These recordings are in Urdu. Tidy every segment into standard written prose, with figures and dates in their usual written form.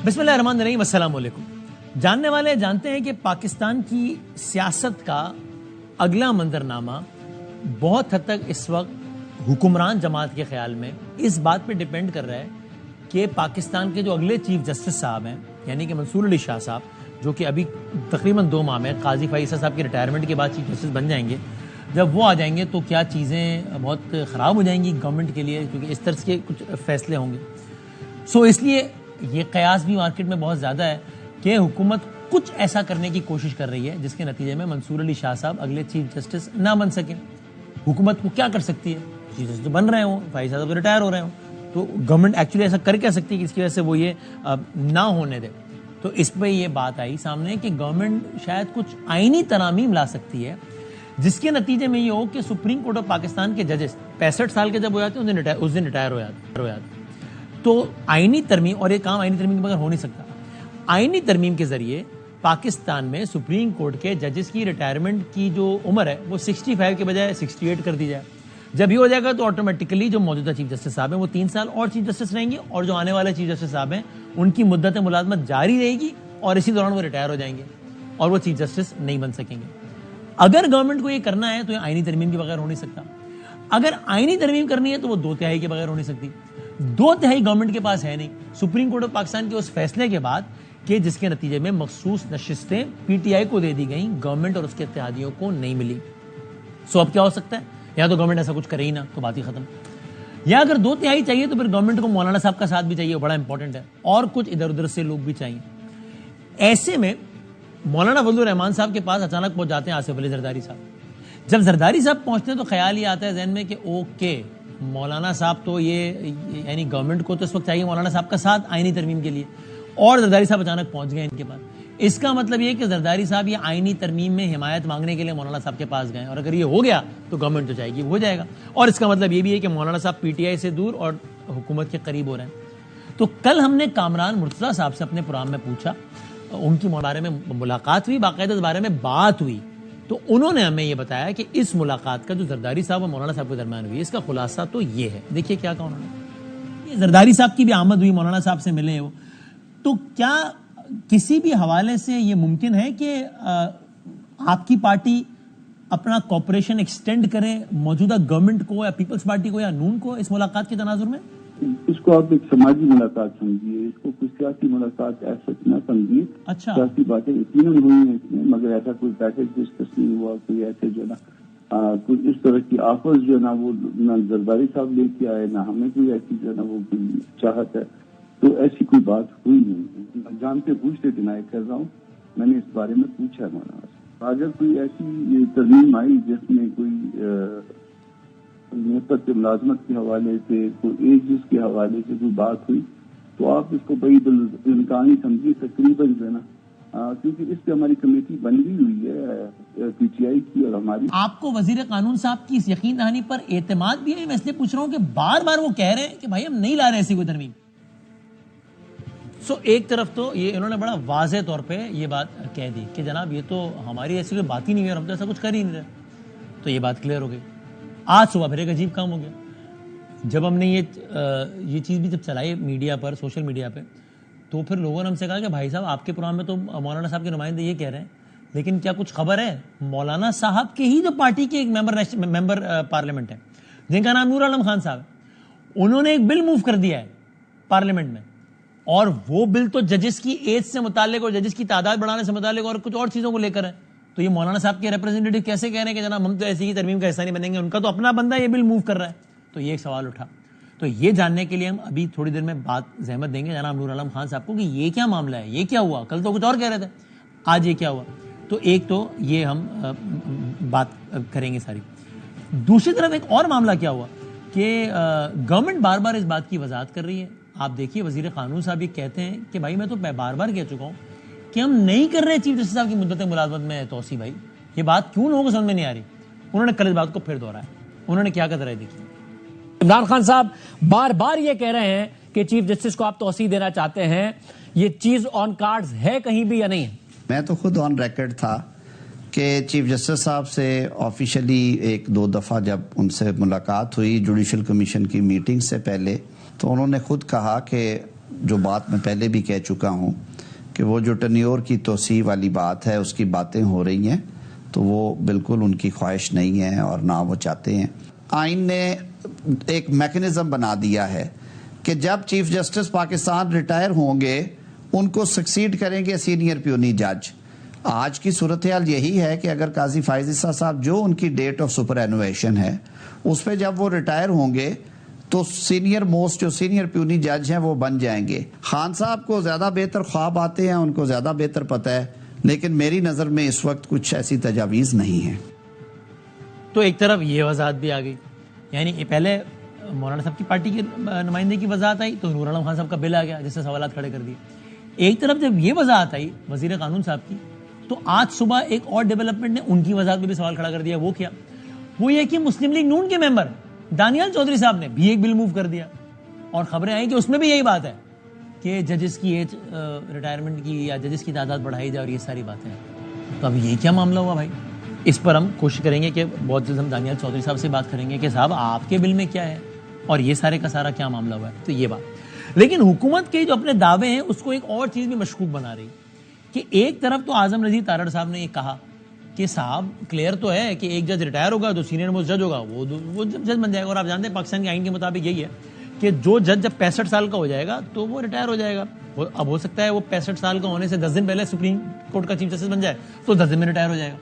بسم اللہ الرحمن الرحیم، السلام علیکم۔ جاننے والے جانتے ہیں کہ پاکستان کی سیاست کا اگلا منظرنامہ بہت حد تک اس وقت حکمران جماعت کے خیال میں اس بات پہ ڈیپینڈ کر رہا ہے کہ پاکستان کے جو اگلے چیف جسٹس صاحب ہیں، یعنی کہ منصور علی شاہ صاحب، جو کہ ابھی تقریباً 2 ماہ میں قاضی فائز صاحب کی ریٹائرمنٹ کے بعد چیف جسٹس بن جائیں گے، جب وہ آ جائیں گے تو کیا چیزیں بہت خراب ہو جائیں گی گورنمنٹ کے لیے، کیونکہ اس طرح کے کچھ فیصلے ہوں گے۔ اس لیے یہ قیاس بھی مارکیٹ میں بہت زیادہ ہے کہ حکومت کچھ ایسا کرنے کی کوشش کر رہی ہے جس کے نتیجے میں منصور علی شاہ صاحب اگلے چیف جسٹس نہ بن سکیں۔ حکومت کو کیا کر سکتی ہے؟ چیف جسٹس بن رہے ہوں، فائز صاحب تو ریٹائر ہو رہے ہوں، تو گورنمنٹ ایکچولی ایسا کر سکتی ہے کہ اس کی وجہ سے وہ یہ نہ ہونے دے۔ تو اس پہ یہ بات آئی سامنے کہ گورنمنٹ شاید کچھ آئینی ترامیم لا سکتی ہے جس کے نتیجے میں یہ ہو کہ سپریم کورٹ آف پاکستان کے ججز 65 سال کے جب ہو جاتے ہیں اس دن ریٹائر ہو جاتے۔ تو آئینی ترمیم، اور یہ کام آئینی ترمیم کے بغیر ہو نہیں سکتا، آئینی ترمیم کے ذریعے پاکستان میں سپریم کورٹ کے ججز کی ریٹائرمنٹ کی جو عمر ہے وہ 65 کے بجائے 68 کر دی جائے۔ جب یہ ہو جائے گا تو آٹومیٹکلی جو موجودہ چیف جسٹس صاحب ہیں وہ 3 سال اور چیف جسٹس رہیں گے، اور جو آنے والے چیف جسٹس صاحب ہیں ان کی مدت ملازمت جاری رہے گی، اور اسی دوران وہ ریٹائر ہو جائیں گے اور وہ چیف جسٹس نہیں بن سکیں گے۔ اگر گورنمنٹ کو یہ کرنا ہے تو یہ آئینی ترمیم کے بغیر ہو نہیں سکتا۔ اگر آئینی ترمیم کرنی ہے تو وہ 2/3 کے بغیر ہو نہیں سکتی۔ 2/3 گورنمنٹ کے پاس ہے نہیں۔ سپریم کورٹ آف پاکستان کے اس فیصلے کے بعد کہ جس کے نتیجے میں مخصوص نشستیں پی ٹی آئی کو دے دی گئیں، گورنمنٹ اور اس کے اتحادیوں کو نہیں ملی۔ اب کیا ہو سکتا ہے؟ یا تو گورنمنٹ ایسا کچھ کرے ہی نہ، تو بات ہی ختم، یا اگر 2/3 چاہیے تو پھر گورنمنٹ کو مولانا صاحب کا ساتھ بھی چاہیے، وہ بڑا امپورٹنٹ ہے، اور کچھ ادھر ادھر سے لوگ بھی چاہیے۔ ایسے میں مولانا فضل الرحمان صاحب کے پاس اچانک پہنچ جاتے ہیں آصف علی زرداری صاحب۔ جب زرداری صاحب پہنچتے ہیں تو خیال یہ آتا ہے ذہن میں کہ اوکے، مولانا صاحب تو یہ یعنی گورنمنٹ کو تو اس وقت چاہیے مولانا صاحب کا ساتھ آئینی ترمیم کے لیے، اور زرداری صاحب اچانک پہنچ گئے ان کے پاس۔ اس کا مطلب یہ کہ زرداری صاحب یہ آئینی ترمیم میں حمایت مانگنے کے لیے مولانا صاحب کے پاس گئے، اور اگر یہ ہو گیا تو گورنمنٹ جو چاہے گی وہ ہو جائے گا، اور اس کا مطلب یہ بھی ہے کہ مولانا صاحب پی ٹی آئی سے دور اور حکومت کے قریب ہو رہے ہیں۔ تو کل ہم نے کامران مرتضیٰ صاحب سے اپنے پروگرام میں پوچھا، ان کی بارے میں ملاقات ہوئی، باقاعدہ اس بارے میں بات ہوئی، تو انہوں نے ہمیں یہ بتایا کہ اس ملاقات کا جو زرداری صاحب اور مولانا صاحب کے درمیان ہوئی، اس کا خلاصہ تو یہ ہے۔ دیکھیے کیا کہا انہوں نے۔ زرداری صاحب کی بھی آمد ہوئی، مولانا صاحب سے ملے وہ، تو کیا کسی بھی حوالے سے یہ ممکن ہے کہ آپ کی پارٹی اپنا کوپریشن ایکسٹینڈ کرے موجودہ گورنمنٹ کو یا پیپلز پارٹی کو یا نون کو اس ملاقات کے تناظر میں؟ اس کو آپ ایک سماجی ملاقات سمجھیے، اس کو کوئی سیاسی ملاقات ایسا نہ سمجھیے۔ اچھا، سیاسی باتیں یقیناً ہوئی ہیں اس میں، مگر ایسا کوئی پیکج ڈسکس نہیں ہوا، کوئی ایسے جو نا کوئی اس طرح کی آفرز جو ہے نا وہ نہ زرداری صاحب لے کے آئے، نہ ہمیں کوئی ایسی جو ہے نا وہ کوئی چاہت ہے، تو ایسی کوئی بات ہوئی نہیں۔ میں جانتے پوچھتے ڈینائی کر رہا ہوں، میں نے اس بارے میں پوچھا ہے مولانا صاحب۔ اگر کوئی ایسی ترمیم آئی جس میں کوئی مدت ملازمت کے حوالے سے، کوئی ایجز کے حوالے سے کوئی بات ہوئی، تو آپ اس کو بعید الامکان سمجھیے تقریباً جو ہے نا، کیونکہ اس پہ ہماری کمیٹی بن بھی ہوئی ہے پی ٹی آئی کی، اور ہماری۔ آپ کو وزیر قانون صاحب کی اس یقین دہانی پر اعتماد بھی ہے؟ میں اس لیے پوچھ رہا ہوں کہ بار بار وہ کہہ رہے ہیں کہ بھائی ہم نہیں لا رہے ایسی کوئی ترمیم۔ ایک طرف تو یہ انہوں نے بڑا واضح طور پہ یہ بات کہہ دی کہ جناب یہ تو ہماری ایسی کوئی بات ہی نہیں ہے اور ہم تو ایسا کچھ کر ہی نہیں رہے، تو یہ بات کلیئر ہو گئی۔ آج صبح پھر ایک عجیب کام ہو گیا، جب ہم نے یہ چیز بھی جب چلائی میڈیا پر، سوشل میڈیا پہ، تو پھر لوگوں نے ہم سے کہا کہ بھائی صاحب آپ کے پروگرام میں تو مولانا صاحب کے نمائندے یہ کہہ رہے ہیں، لیکن کیا کچھ خبر ہے؟ مولانا صاحب کے ہی جو پارٹی کے ایک ممبر پارلیمنٹ ہیں جن کا نام نور عالم خان صاحب ہے، انہوں نے ایک بل موو کر دیا ہے پارلیمنٹ میں، اور وہ بل تو ججز کی ایج سے متعلق اور ججز کی تعداد بڑھانے سے متعلق اور کچھ اور چیزوں کو لے کر ہے۔ تو یہ مولانا صاحب کے ریپرزینٹیٹو کیسے کہہ رہے ہیں کہ جناب ہم تو ایسی ہی ترمیم کا حصہ نہیں بنیں گے؟ ان کا تو اپنا بندہ یہ بل موو کر رہا ہے۔ تو یہ ایک سوال اٹھا، تو یہ جاننے کے لیے ہم ابھی تھوڑی دیر میں بات زحمت دیں گے جناب نور عالم خان صاحب کو کہ یہ کیا معاملہ ہے، یہ کیا ہوا، کل تو کچھ اور کہہ رہے تھے، آج یہ کیا ہوا۔ تو ایک تو یہ ہم بات کریں گے ساری۔ دوسری طرف ایک اور معاملہ کیا ہوا کہ گورنمنٹ بار بار اس بات کی وضاحت کر رہی ہے۔ آپ دیکھیے وزیر قانون صاحب یہ کہتے ہیں کہ بھائی میں تو بار بار کہہ چکا ہوں کہ ہم نہیں کر رہے چیف جسٹس صاحب کی مدت ملازمت میں توسیع۔ بھائی یہ بات کیوں لوگوں کو سمجھ میں نہیں آ رہی؟ انہوں نے کل اس بات کو پھر دہرایا، انہوں نے کیا کہا ذرا دیکھیے۔ عمران خان صاحب بار بار یہ کہہ رہے ہیں کہ چیف جسٹس کو آپ توسیع دینا چاہتے ہیں، یہ چیز آن کارڈز ہے کہیں بھی یا نہیں ہے؟ میں تو خود آن ریکارڈ تھا کہ چیف جسٹس صاحب سے آفیشلی 1-2 دفعہ جب ان سے ملاقات ہوئی جوڈیشل کمیشن کی میٹنگ سے پہلے، تو انہوں نے خود کہا کہ جو بات میں پہلے بھی کہہ چکا ہوں کہ وہ جو ٹنیور کی توسیع والی بات ہے اس کی باتیں ہو رہی ہیں تو وہ بالکل ان کی خواہش نہیں ہے اور نہ وہ چاہتے ہیں. آئین نے ایک میکنزم بنا دیا ہے کہ جب چیف جسٹس پاکستان ریٹائر ہوں گے ان کو سکسیڈ کریں گے سینئر پیونی جج. آج کی صورتحال یہی ہے کہ اگر قاضی فائز عیسیٰ صاحب جو ان کی ڈیٹ آف سپر اینویشن ہے اس پہ جب وہ ریٹائر ہوں گے تو سینئر موسٹ جو سینئر پیونی جج ہیں وہ بن جائیں گے. خان صاحب کو زیادہ بہتر خواب آتے ہیں, ان کو زیادہ بہتر پتہ ہے, لیکن میری نظر میں اس وقت کچھ ایسی تجاویز نہیں ہیں. تو ایک طرف یہ وضاحت بھی آ گئی, یعنی پہلے مولانا صاحب کی پارٹی کے نمائندے کی وضاحت آئی تو نور عالم خان صاحب کا بل آ گیا جس سے سوالات کھڑے کر دیے. ایک طرف جب یہ وضاحت آئی وزیر قانون صاحب کی تو آج صبح ایک اور ڈیولپمنٹ نے ان کی وضاحت میں بھی سوال کھڑا کر دیا. وہ کیا؟ وہ یہ کہ مسلم لیگ نون کے ممبر دانیال چودھری صاحب نے بھی ایک بل موو کر دیا اور خبریں آئیں کہ اس میں بھی یہی بات ہے کہ ججز کی ایج ریٹائرمنٹ کی یا ججز کی تعداد بڑھائی جائے اور یہ ساری باتیں ہیں. تو اب یہ کیا معاملہ ہوا بھائی؟ اس پر ہم کوشش کریں گے کہ بہت جلد ہم دانیال چودھری صاحب سے بات کریں گے کہ صاحب آپ کے بل میں کیا ہے اور یہ سارے کا سارا کیا معاملہ ہوا ہے. تو یہ بات, لیکن حکومت کے جو اپنے دعوے ہیں اس کو ایک اور چیز بھی مشکوک بنا رہی کہ ایک طرف تو اعظم رضی تارڑ صاحب نے یہ کہا کہ صاحب کلیئر تو ہے کہ ایک جج ریٹائر ہوگا تو سینئر موسٹ جج ہوگا وہ جج بن جائے گا. اور آپ جانتے ہیں پاکستان کے آئین کے مطابق یہی ہے کہ جو جج جب 65 سال کا ہو جائے گا تو وہ ریٹائر ہو جائے گا. اب ہو سکتا ہے وہ 65 سال کا ہونے سے 10 دن پہلے سپریم کورٹ کا چیف جسٹس بن جائے تو 10 دن میں ریٹائر ہو جائے گا,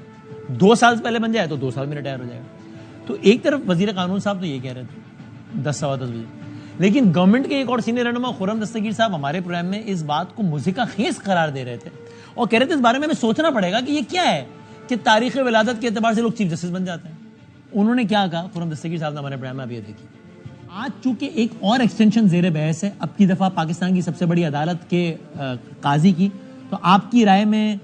2 سال پہلے بن جائے تو 2 سال میں ریٹائر ہو جائے گا. تو ایک طرف وزیر قانون صاحب تو یہ کہہ رہے تھے 10 سوا 10 بجے, لیکن گورنمنٹ کے ایک اور سینئر رہنما خرم دستگیر صاحب ہمارے پروگرام میں اس بات کو مضحکہ خیز قرار دے رہے تھے اور کہہ رہے تھے اس بارے میں ہمیں سوچنا پڑے گا کہ یہ کیا ہے کہ تاریخ ولادت کے اعتبار سے لوگ چیف جسٹس بن جاتے ہیں. انہوں نے کیا کہا خرم دستگیر صاحب نے ہمارے پروگرام میں ابھی یہ دیکھی. آج چونکہ ایک اور ایکسٹینشن زیر بحث ہے, اب کی دفعہ پاکستان کی سب سے بڑی عدالت کے قاضی کی, تو آپ کی رائے میں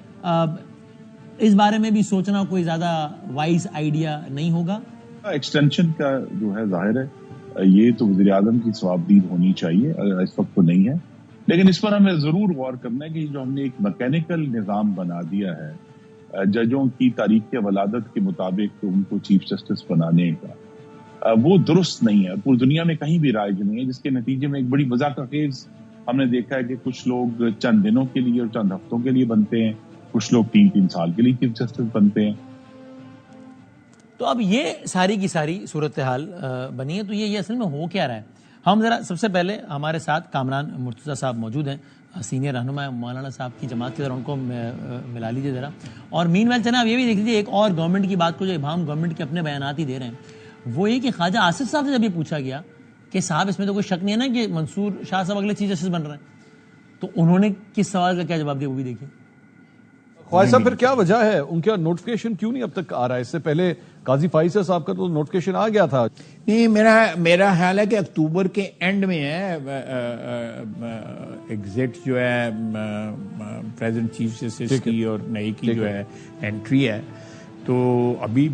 اس بارے میں بھی سوچنا کوئی زیادہ وائز آئیڈیا نہیں ہوگا؟ ایکسٹینشن کا جو ہے ظاہر ہے یہ تو وزیر اعظم کی ثوابدید ہونی چاہیے, اس وقت تو نہیں ہے, لیکن اس پر ہمیں ضرور غور کرنا ہے کہ جو ہم نے ایک میکینیکل نظام بنا دیا ہے ججوں کی تاریخ ولادت کے مطابق ان کو چیف جسٹس بنانے کا, وہ درست نہیں ہے. پوری دنیا میں کہیں بھی رائج نہیں ہے, جس کے نتیجے میں ایک بڑی مذاق خیز ہم نے دیکھا ہے کہ کچھ لوگ چند دنوں کے لیے اور چند ہفتوں کے لیے بنتے ہیں, کچھ لوگ 3 سال کے لیے چیف جسٹس بنتے ہیں. تو اب یہ ساری کی ساری صورتحال بنی ہے. تو یہ اصل میں ہو کیا رہا ہے؟ ہم ذرا سب سے پہلے ہمارے ساتھ کامران مرتضیٰ صاحب موجود ہیں, سینئر رہنما مولانا صاحب کی جماعت کی طرح, ان کو ملا لیجیے ذرا. اور مین ویل جناب یہ بھی دیکھ لیجیے ایک اور گورنمنٹ کی بات کو جو ابہام گورنمنٹ کے اپنے بیانات ہی دے رہے ہیں, وہ یہ کہ خواجہ آصف صاحب سے جب یہ پوچھا گیا کہ صاحب اس میں تو کوئی شک نہیں ہے نا کہ منصور شاہ صاحب اگلے چیف جسٹس بن رہے ہیں, تو انہوں نے کس سوال کا کیا جواب دیا وہ بھی دیکھیے. خواجہ صاحب پھر کیا وجہ ہے, ان کا نوٹیفیکیشن کیوں نہیں اب تک آ رہا ہے؟ اس سے پہلے قاضی فائز صاحب کا تو نوٹیفیکیشن آ گیا تھا. نہیں, میرا خیال ہے کہ اکتوبر کے اینڈ میں ہے ایگزٹ جو ہے پریزیڈنٹ چیف جسٹس کی اور نئی کی جو ہے انٹری ہے, تو ابھی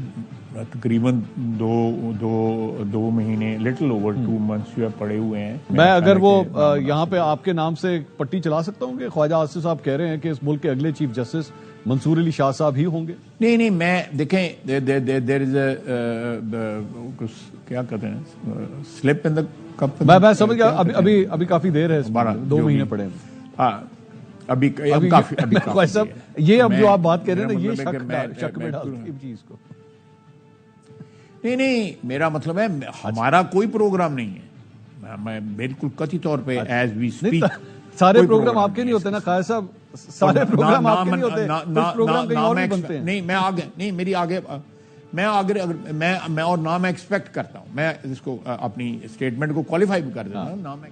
تقریباً دو مہینے لٹل اوور 2 months جو ہے پڑے ہوئے ہیں. میں اگر وہ یہاں پہ آپ کے نام سے پٹی چلا سکتا ہوں کہ خواجہ آصف صاحب کہہ رہے ہیں کہ اس ملک کے اگلے چیف جسٹس منصور علی شاہ صاحب ہی ہوں گے. نہیں, میں دیکھیں دیر از کیا کہتے ہیں سلپ ان دا کپ. میں سمجھ گیا, ابھی کافی دیر ہے, 2 مہینے پڑے ہیں. ابھی خواجہ صاحب یہ اب جو آپ بات کہہ رہے ہیں یہ شک میں ڈالتی ہے چیز کو. نہیں, میرا مطلب ہے ہمارا کوئی پروگرام نہیں ہے, میں بالکل قطعی طور پہ ایز وی اسپیک. سارے پروگرام آپ کے نہیں ہوتے نا خواجہ صاحب, سارے پروگرام آپ کے نہیں ہوتے, کچھ پروگرام کہیں اور بھی بنتے ہیں. نہیں, میں آگے نہیں, میری آگے میں اور نہ میں ایکسپیکٹ کرتا ہوں, میں اس کو اپنی اسٹیٹمنٹ کو کوالیفائی بھی کر دیتا ہوں نہ میں.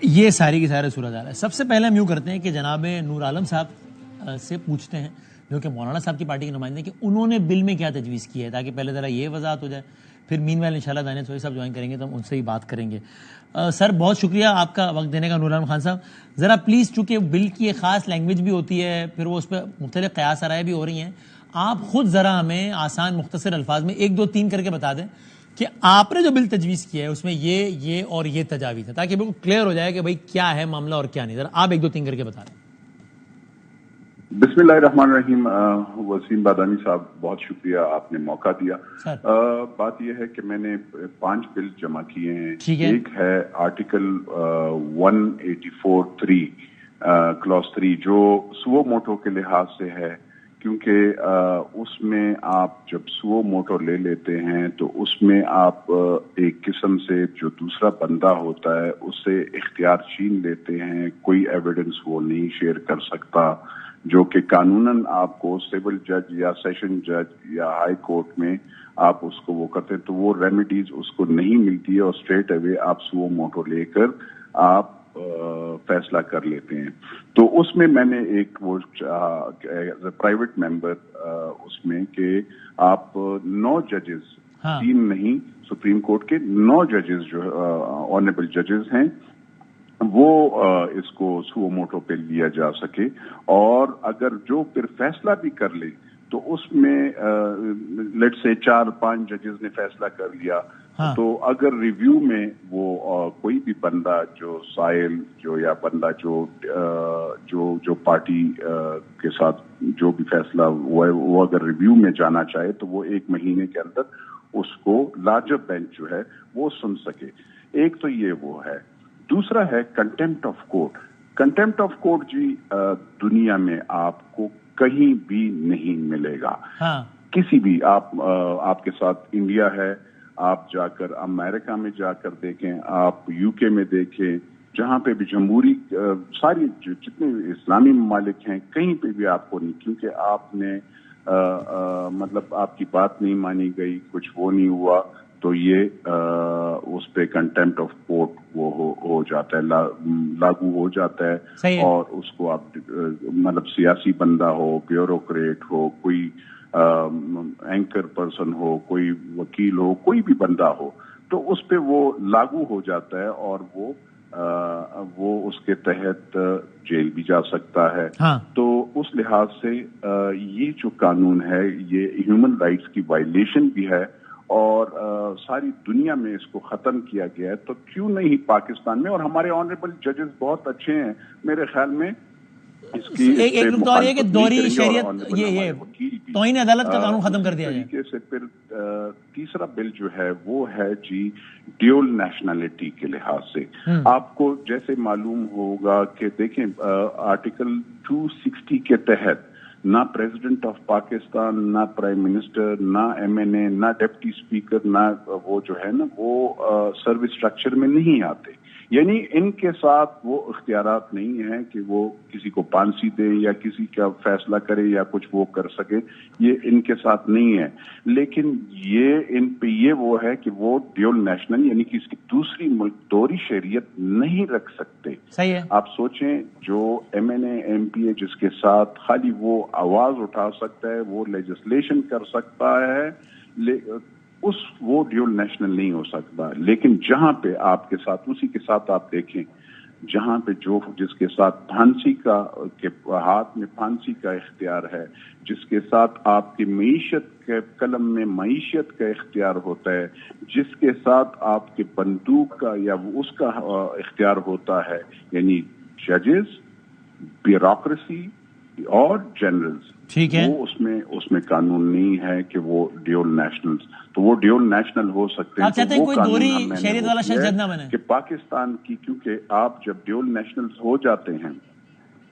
یہ ساری کی سارے صورتحال ہے. سب سے پہلے ہم یوں کرتے ہیں کہ جناب نور عالم صاحب سے پوچھتے ہیں جو کہ مولانا صاحب کی پارٹی کے نمائندے, کہ انہوں نے بل میں کیا تجویز کی ہے, تاکہ پہلے ذرا یہ وضاحت ہو جائے. پھر مین ویل انشاءاللہ دانیال چودھری صاحب جوائن کریں گے تو ہم ان سے ہی بات کریں گے. سر بہت شکریہ آپ کا وقت دینے کا. نور عالم خان صاحب ذرا پلیز, چونکہ بل کی ایک خاص لینگویج بھی ہوتی ہے, پھر وہ اس پہ مختلف قیاس آرائیں بھی ہو رہی ہیں, آپ خود ذرا ہمیں آسان مختصر الفاظ میں 1 2 3 کر کے بتا دیں کہ آپ نے جو بل تجویز کیا ہے اس میں یہ اور یہ تجاویز ہے, تاکہ بالکل کلیئر ہو جائے کہ بھائی کیا ہے معاملہ اور کیا نہیں. ذرا آپ 1 2 3 کر کے بتا دیں. بسم اللہ الرحمن الرحیم. وسیم بادانی صاحب بہت شکریہ, آپ نے موقع دیا. بات یہ ہے کہ میں نے 5 بل جمع کیے ہیں. ایک ہے آرٹیکل 184(3) کلاس 3 جو سوو موٹو کے لحاظ سے ہے, کیونکہ اس میں آپ جب سوو موٹو لے لیتے ہیں تو اس میں آپ ایک قسم سے جو دوسرا بندہ ہوتا ہے اس سے اختیار چھین لیتے ہیں. کوئی ایویڈنس وہ نہیں شیئر کر سکتا, جو کہ قانوناً آپ کو سول جج یا سیشن جج یا ہائی کورٹ میں آپ اس کو وہ کرتے ہیں تو وہ ریمیڈیز اس کو نہیں ملتی ہے, اور اسٹریٹ اوے آپ سوو موٹو لے کر آپ فیصلہ کر لیتے ہیں. تو اس میں نے ایک وہ ایز اے پرائیویٹ ممبر اس میں کہ آپ 9 ججز 3 نہیں, سپریم کورٹ کے 9 ججز جو آنریبل ججز ہیں وہ اس کو سوو موٹو پہ لیا جا سکے. اور اگر جو پھر فیصلہ بھی کر لے تو اس میں لیٹ سے 4-5 ججز نے فیصلہ کر لیا, تو اگر ریویو میں وہ کوئی بھی بندہ جو سائل جو یا بندہ جو پارٹی کے ساتھ جو بھی فیصلہ ہوا ہے وہ اگر ریویو میں جانا چاہے تو وہ 1 مہینے کے اندر اس کو لارجر بینچ جو ہے وہ سن سکے. ایک تو یہ وہ ہے. دوسرا ہے contempt of court. Contempt of court جی دنیا میں آپ کو کہیں بھی نہیں ملے گا. کسی بھی آپ کے ساتھ انڈیا ہے, آپ جا کر امریکہ میں جا کر دیکھیں, آپ یو کے میں دیکھیں, جہاں پہ بھی جمہوری ساری جتنے اسلامی ممالک ہیں کہیں پہ بھی آپ کو نہیں, کیونکہ آپ نے مطلب آپ کی بات نہیں مانی گئی, کچھ وہ نہیں ہوا, تو یہ اس پہ کنٹیمپٹ آف کورٹ وہ ہو جاتا ہے, لاگو ہو جاتا ہے. اور اس کو آپ مطلب سیاسی بندہ ہو, بیوروکریٹ ہو, کوئی اینکر پرسن ہو, کوئی وکیل ہو, کوئی بھی بندہ ہو, تو اس پہ وہ لاگو ہو جاتا ہے اور وہ اس کے تحت جیل بھی جا سکتا ہے. تو اس لحاظ سے یہ جو قانون ہے یہ ہیومن رائٹس کی وائلیشن بھی ہے, اور ساری دنیا میں اس کو ختم کیا گیا ہے. تو کیوں نہیں پاکستان میں, اور ہمارے آنریبل ججز بہت اچھے ہیں میرے خیال میں. ایک نقطہ اور یہ کہ دوہری شہریت یہ توہین عدالت کا قانون ختم کر دیا جائے. سے پھر تیسرا بل جو ہے وہ ہے جی ڈیول نیشنلٹی کے لحاظ سے. آپ کو جیسے معلوم ہوگا کہ دیکھیں آرٹیکل 260 کے تحت نہ پریزیڈنٹ آف پاکستان, نہ پرائم منسٹر, نہ MNA, نہ ڈپٹی اسپیکر, نہ وہ جو ہے نا وہ سروس اسٹرکچر میں نہیں آتے. یعنی ان کے ساتھ وہ اختیارات نہیں ہیں کہ وہ کسی کو پھانسی دے یا کسی کا فیصلہ کرے یا کچھ وہ کر سکے, یہ ان کے ساتھ نہیں ہے. لیکن یہ ان پہ یہ وہ ہے کہ وہ ڈیول نیشنل یعنی کسی دوسری ملک دوہری شہریت نہیں رکھ سکتے. صحیح ہے. آپ سوچیں جو MNA MP جس کے ساتھ خالی وہ آواز اٹھا سکتا ہے, وہ لیجسلیشن کر سکتا ہے, وہ ڈیول نیشنل نہیں ہو سکتا. لیکن جہاں پہ آپ کے ساتھ اسی کے ساتھ آپ دیکھیں جہاں پہ جس کے ساتھ پھانسی کا کے ہاتھ میں پھانسی کا اختیار ہے, جس کے ساتھ آپ کی معیشت کے قلم میں معیشت کا اختیار ہوتا ہے, جس کے ساتھ آپ کے بندوق کا یا اس کا اختیار ہوتا ہے, یعنی ججز, بیوروکریسی اور جنرلز, ٹھیک ہے, وہ اس میں قانون نہیں ہے کہ وہ ڈیول نیشنل, تو وہ ڈیول نیشنل ہو سکتے ہیں. آپ چاہتے ہیں کوئی دوہری شہریت والا شخص جج نہ بنے کہ پاکستان کی, کیونکہ آپ جب ڈیول نیشنل ہو جاتے ہیں,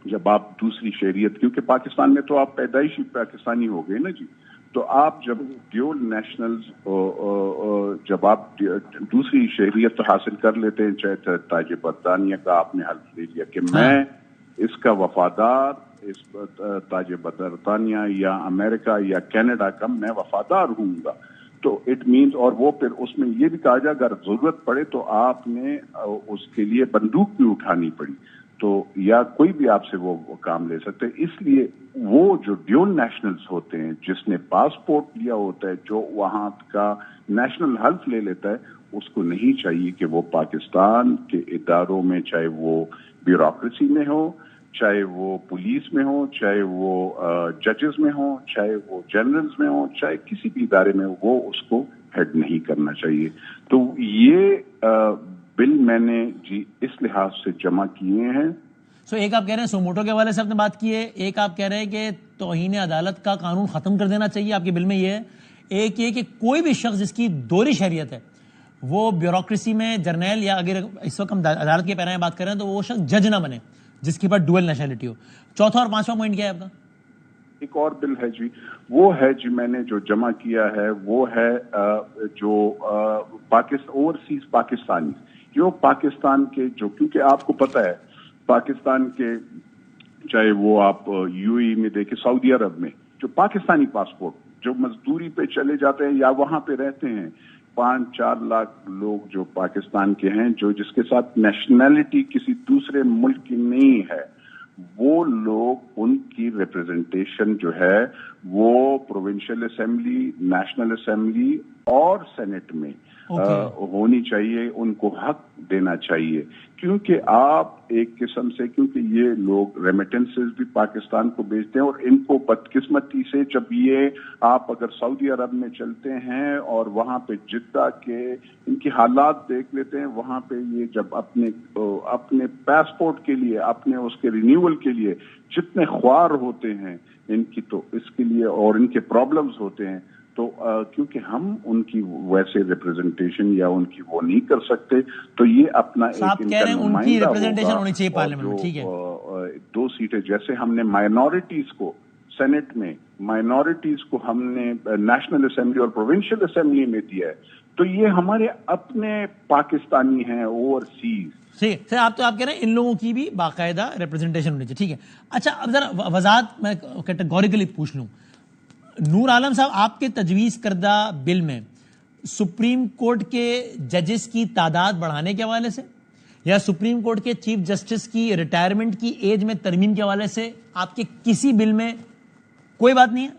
جب آپ دوسری شہریت, کیونکہ پاکستان میں تو آپ پیدائشی پاکستانی ہو گئے نا جی, تو آپ جب ڈیول نیشنل جب آپ دوسری شہریت حاصل کر لیتے ہیں, چاہے تاج برطانیہ کا آپ نے حلف لے لیا کہ میں اس کا وفادار, اس تاج برطانیہ یا امریکہ یا کینیڈا کا میں وفادار ہوں گا, تو اٹ مینز, اور وہ پھر اس میں یہ بھی کہا جائے اگر ضرورت پڑے تو آپ نے اس کے لیے بندوق بھی اٹھانی پڑی تو یا کوئی بھی آپ سے وہ کام لے سکتے. اس لیے وہ جو ڈیول نیشنلز ہوتے ہیں, جس نے پاسپورٹ لیا ہوتا ہے, جو وہاں کا نیشنل حلف لے لیتا ہے, اس کو نہیں چاہیے کہ وہ پاکستان کے اداروں میں, چاہے وہ بیوروکریسی میں ہو, چاہے وہ پولیس میں ہو, چاہے وہ ججز میں ہو, چاہے وہ جنرلز میں ہو, چاہے کسی بھی ادارے میں, وہ اس کو ہیڈ نہیں کرنا چاہیے. تو یہ بل میں نے جی اس لحاظ سے جمع کیے ہیں سو ایک آپ کہہ رہے ہیں سوموٹو کے حوالے سے آپ نے بات کی ہے, ایک آپ کہہ رہے ہیں کہ توہین عدالت کا قانون ختم کر دینا چاہیے, آپ کے بل میں یہ ہے. ایک یہ کہ کوئی بھی شخص جس کی دوہری شہریت ہے وہ بیوروکریسی میں جرنیل, یا اگر اس وقت ہم عدالت کے پیرے میں بات کر رہے ہیں تو وہ شخص جج نہ بنے جس کے پاس ڈوئل نیشنلٹی ہو. چوتھا اور پانچواں پوائنٹ کیا ہے آپ کا؟ ایک اور بل ہے جی, وہ ہے جی میں نے جو جمع کیا ہے وہ ہے جو اوورسیز پاکستانی, جو پاکستان کے, جو کیونکہ آپ کو پتہ ہے پاکستان کے, چاہے وہ آپ یو اے میں دیکھیں, سعودی عرب میں جو پاکستانی پاسپورٹ جو مزدوری پہ چلے جاتے ہیں یا وہاں پہ رہتے ہیں, 5-4 لاکھ لوگ جو پاکستان کے ہیں, جو جس کے ساتھ نیشنلٹی کسی دوسرے ملک کی نہیں ہے, وہ لوگ ان کی ریپرزنٹیشن جو ہے وہ پروونشل اسمبلی, نیشنل اسمبلی اور سینٹ میں ہونی چاہیے, ان کو حق دینا چاہیے. کیونکہ آپ ایک قسم سے, کیونکہ یہ لوگ ریمیٹنسز بھی پاکستان کو بھیجتے ہیں, اور ان کو بدقسمتی سے جب یہ آپ اگر سعودی عرب میں چلتے ہیں اور وہاں پہ جدہ کے ان کی حالات دیکھ لیتے ہیں, وہاں پہ یہ جب اپنے پاسپورٹ کے لیے, اپنے اس کے رینیول کے لیے جتنے خوار ہوتے ہیں ان کی, تو اس کے لیے اور ان کے پرابلمز ہوتے ہیں, تو کیونکہ ہم ان کی ویسے ریپرزنٹیشن یا ان کی وہ نہیں کر سکتے, تو یہ اپنا ایک ان کی ریپرزنٹیشن ہونی چاہیے پارلیمنٹ میں. ٹھیک ہے, 2 سیٹیں جیسے ہم نے مائنورٹیز کو سینٹ میں, مائنورٹیز کو ہم نے نیشنل اسمبلی اور پروونشل اسمبلی میں دیا ہے, تو یہ ہمارے اپنے پاکستانی ہیں اوورسیز. ٹھیک سر, آپ کہہ رہے ہیں ان لوگوں کی بھی باقاعدہ ریپرزنٹیشن ہونی چاہیے. ٹھیک ہے, اچھا اب ذرا وضاحت میں کیٹیگوریکلی پوچھ لوں. نور عالم صاحب, آپ کے تجویز کردہ بل میں سپریم کورٹ کے ججز کی تعداد بڑھانے کے حوالے سے یا سپریم کورٹ کے چیف جسٹس کی ریٹائرمنٹ کی ایج میں ترمیم کے حوالے سے آپ کے کسی بل میں کوئی بات نہیں ہے؟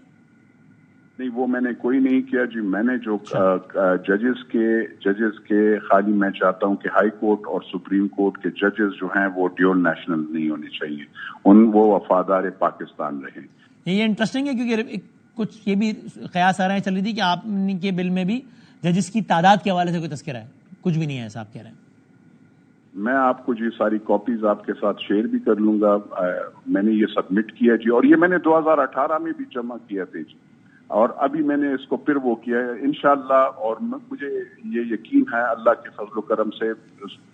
نہیں, وہ میں نے کوئی نہیں کیا جی. میں نے جو ججز کے خالی میں چاہتا ہوں کہ ہائی کورٹ اور سپریم کورٹ کے ججز جو ہیں وہ ڈیول نیشنل نہیں ہونے چاہیے, وہ وفادار پاکستان رہیں. یہ انٹرسٹنگ ہے کیونکہ کچھ یہ بھی قیاس آ رہے ہیں چل رہی تھی کہ آپ کے بل میں بھی ججز کی تعداد کے حوالے سے کوئی تذکرہ ہے. کچھ بھی نہیں ہے ایسا آپ کہہ رہے ہیں. میں آپ کو جی ساری کاپیز آپ کے ساتھ شیئر بھی کر لوں گا. میں نے یہ سبمٹ کیا جی, اور یہ میں نے 2018 میں بھی جمع کیا تھے جی, اور ابھی میں نے اس کو پھر وہ کیا ہے انشاءاللہ. اور مجھے یہ یقین ہے اللہ کے فضل و کرم سے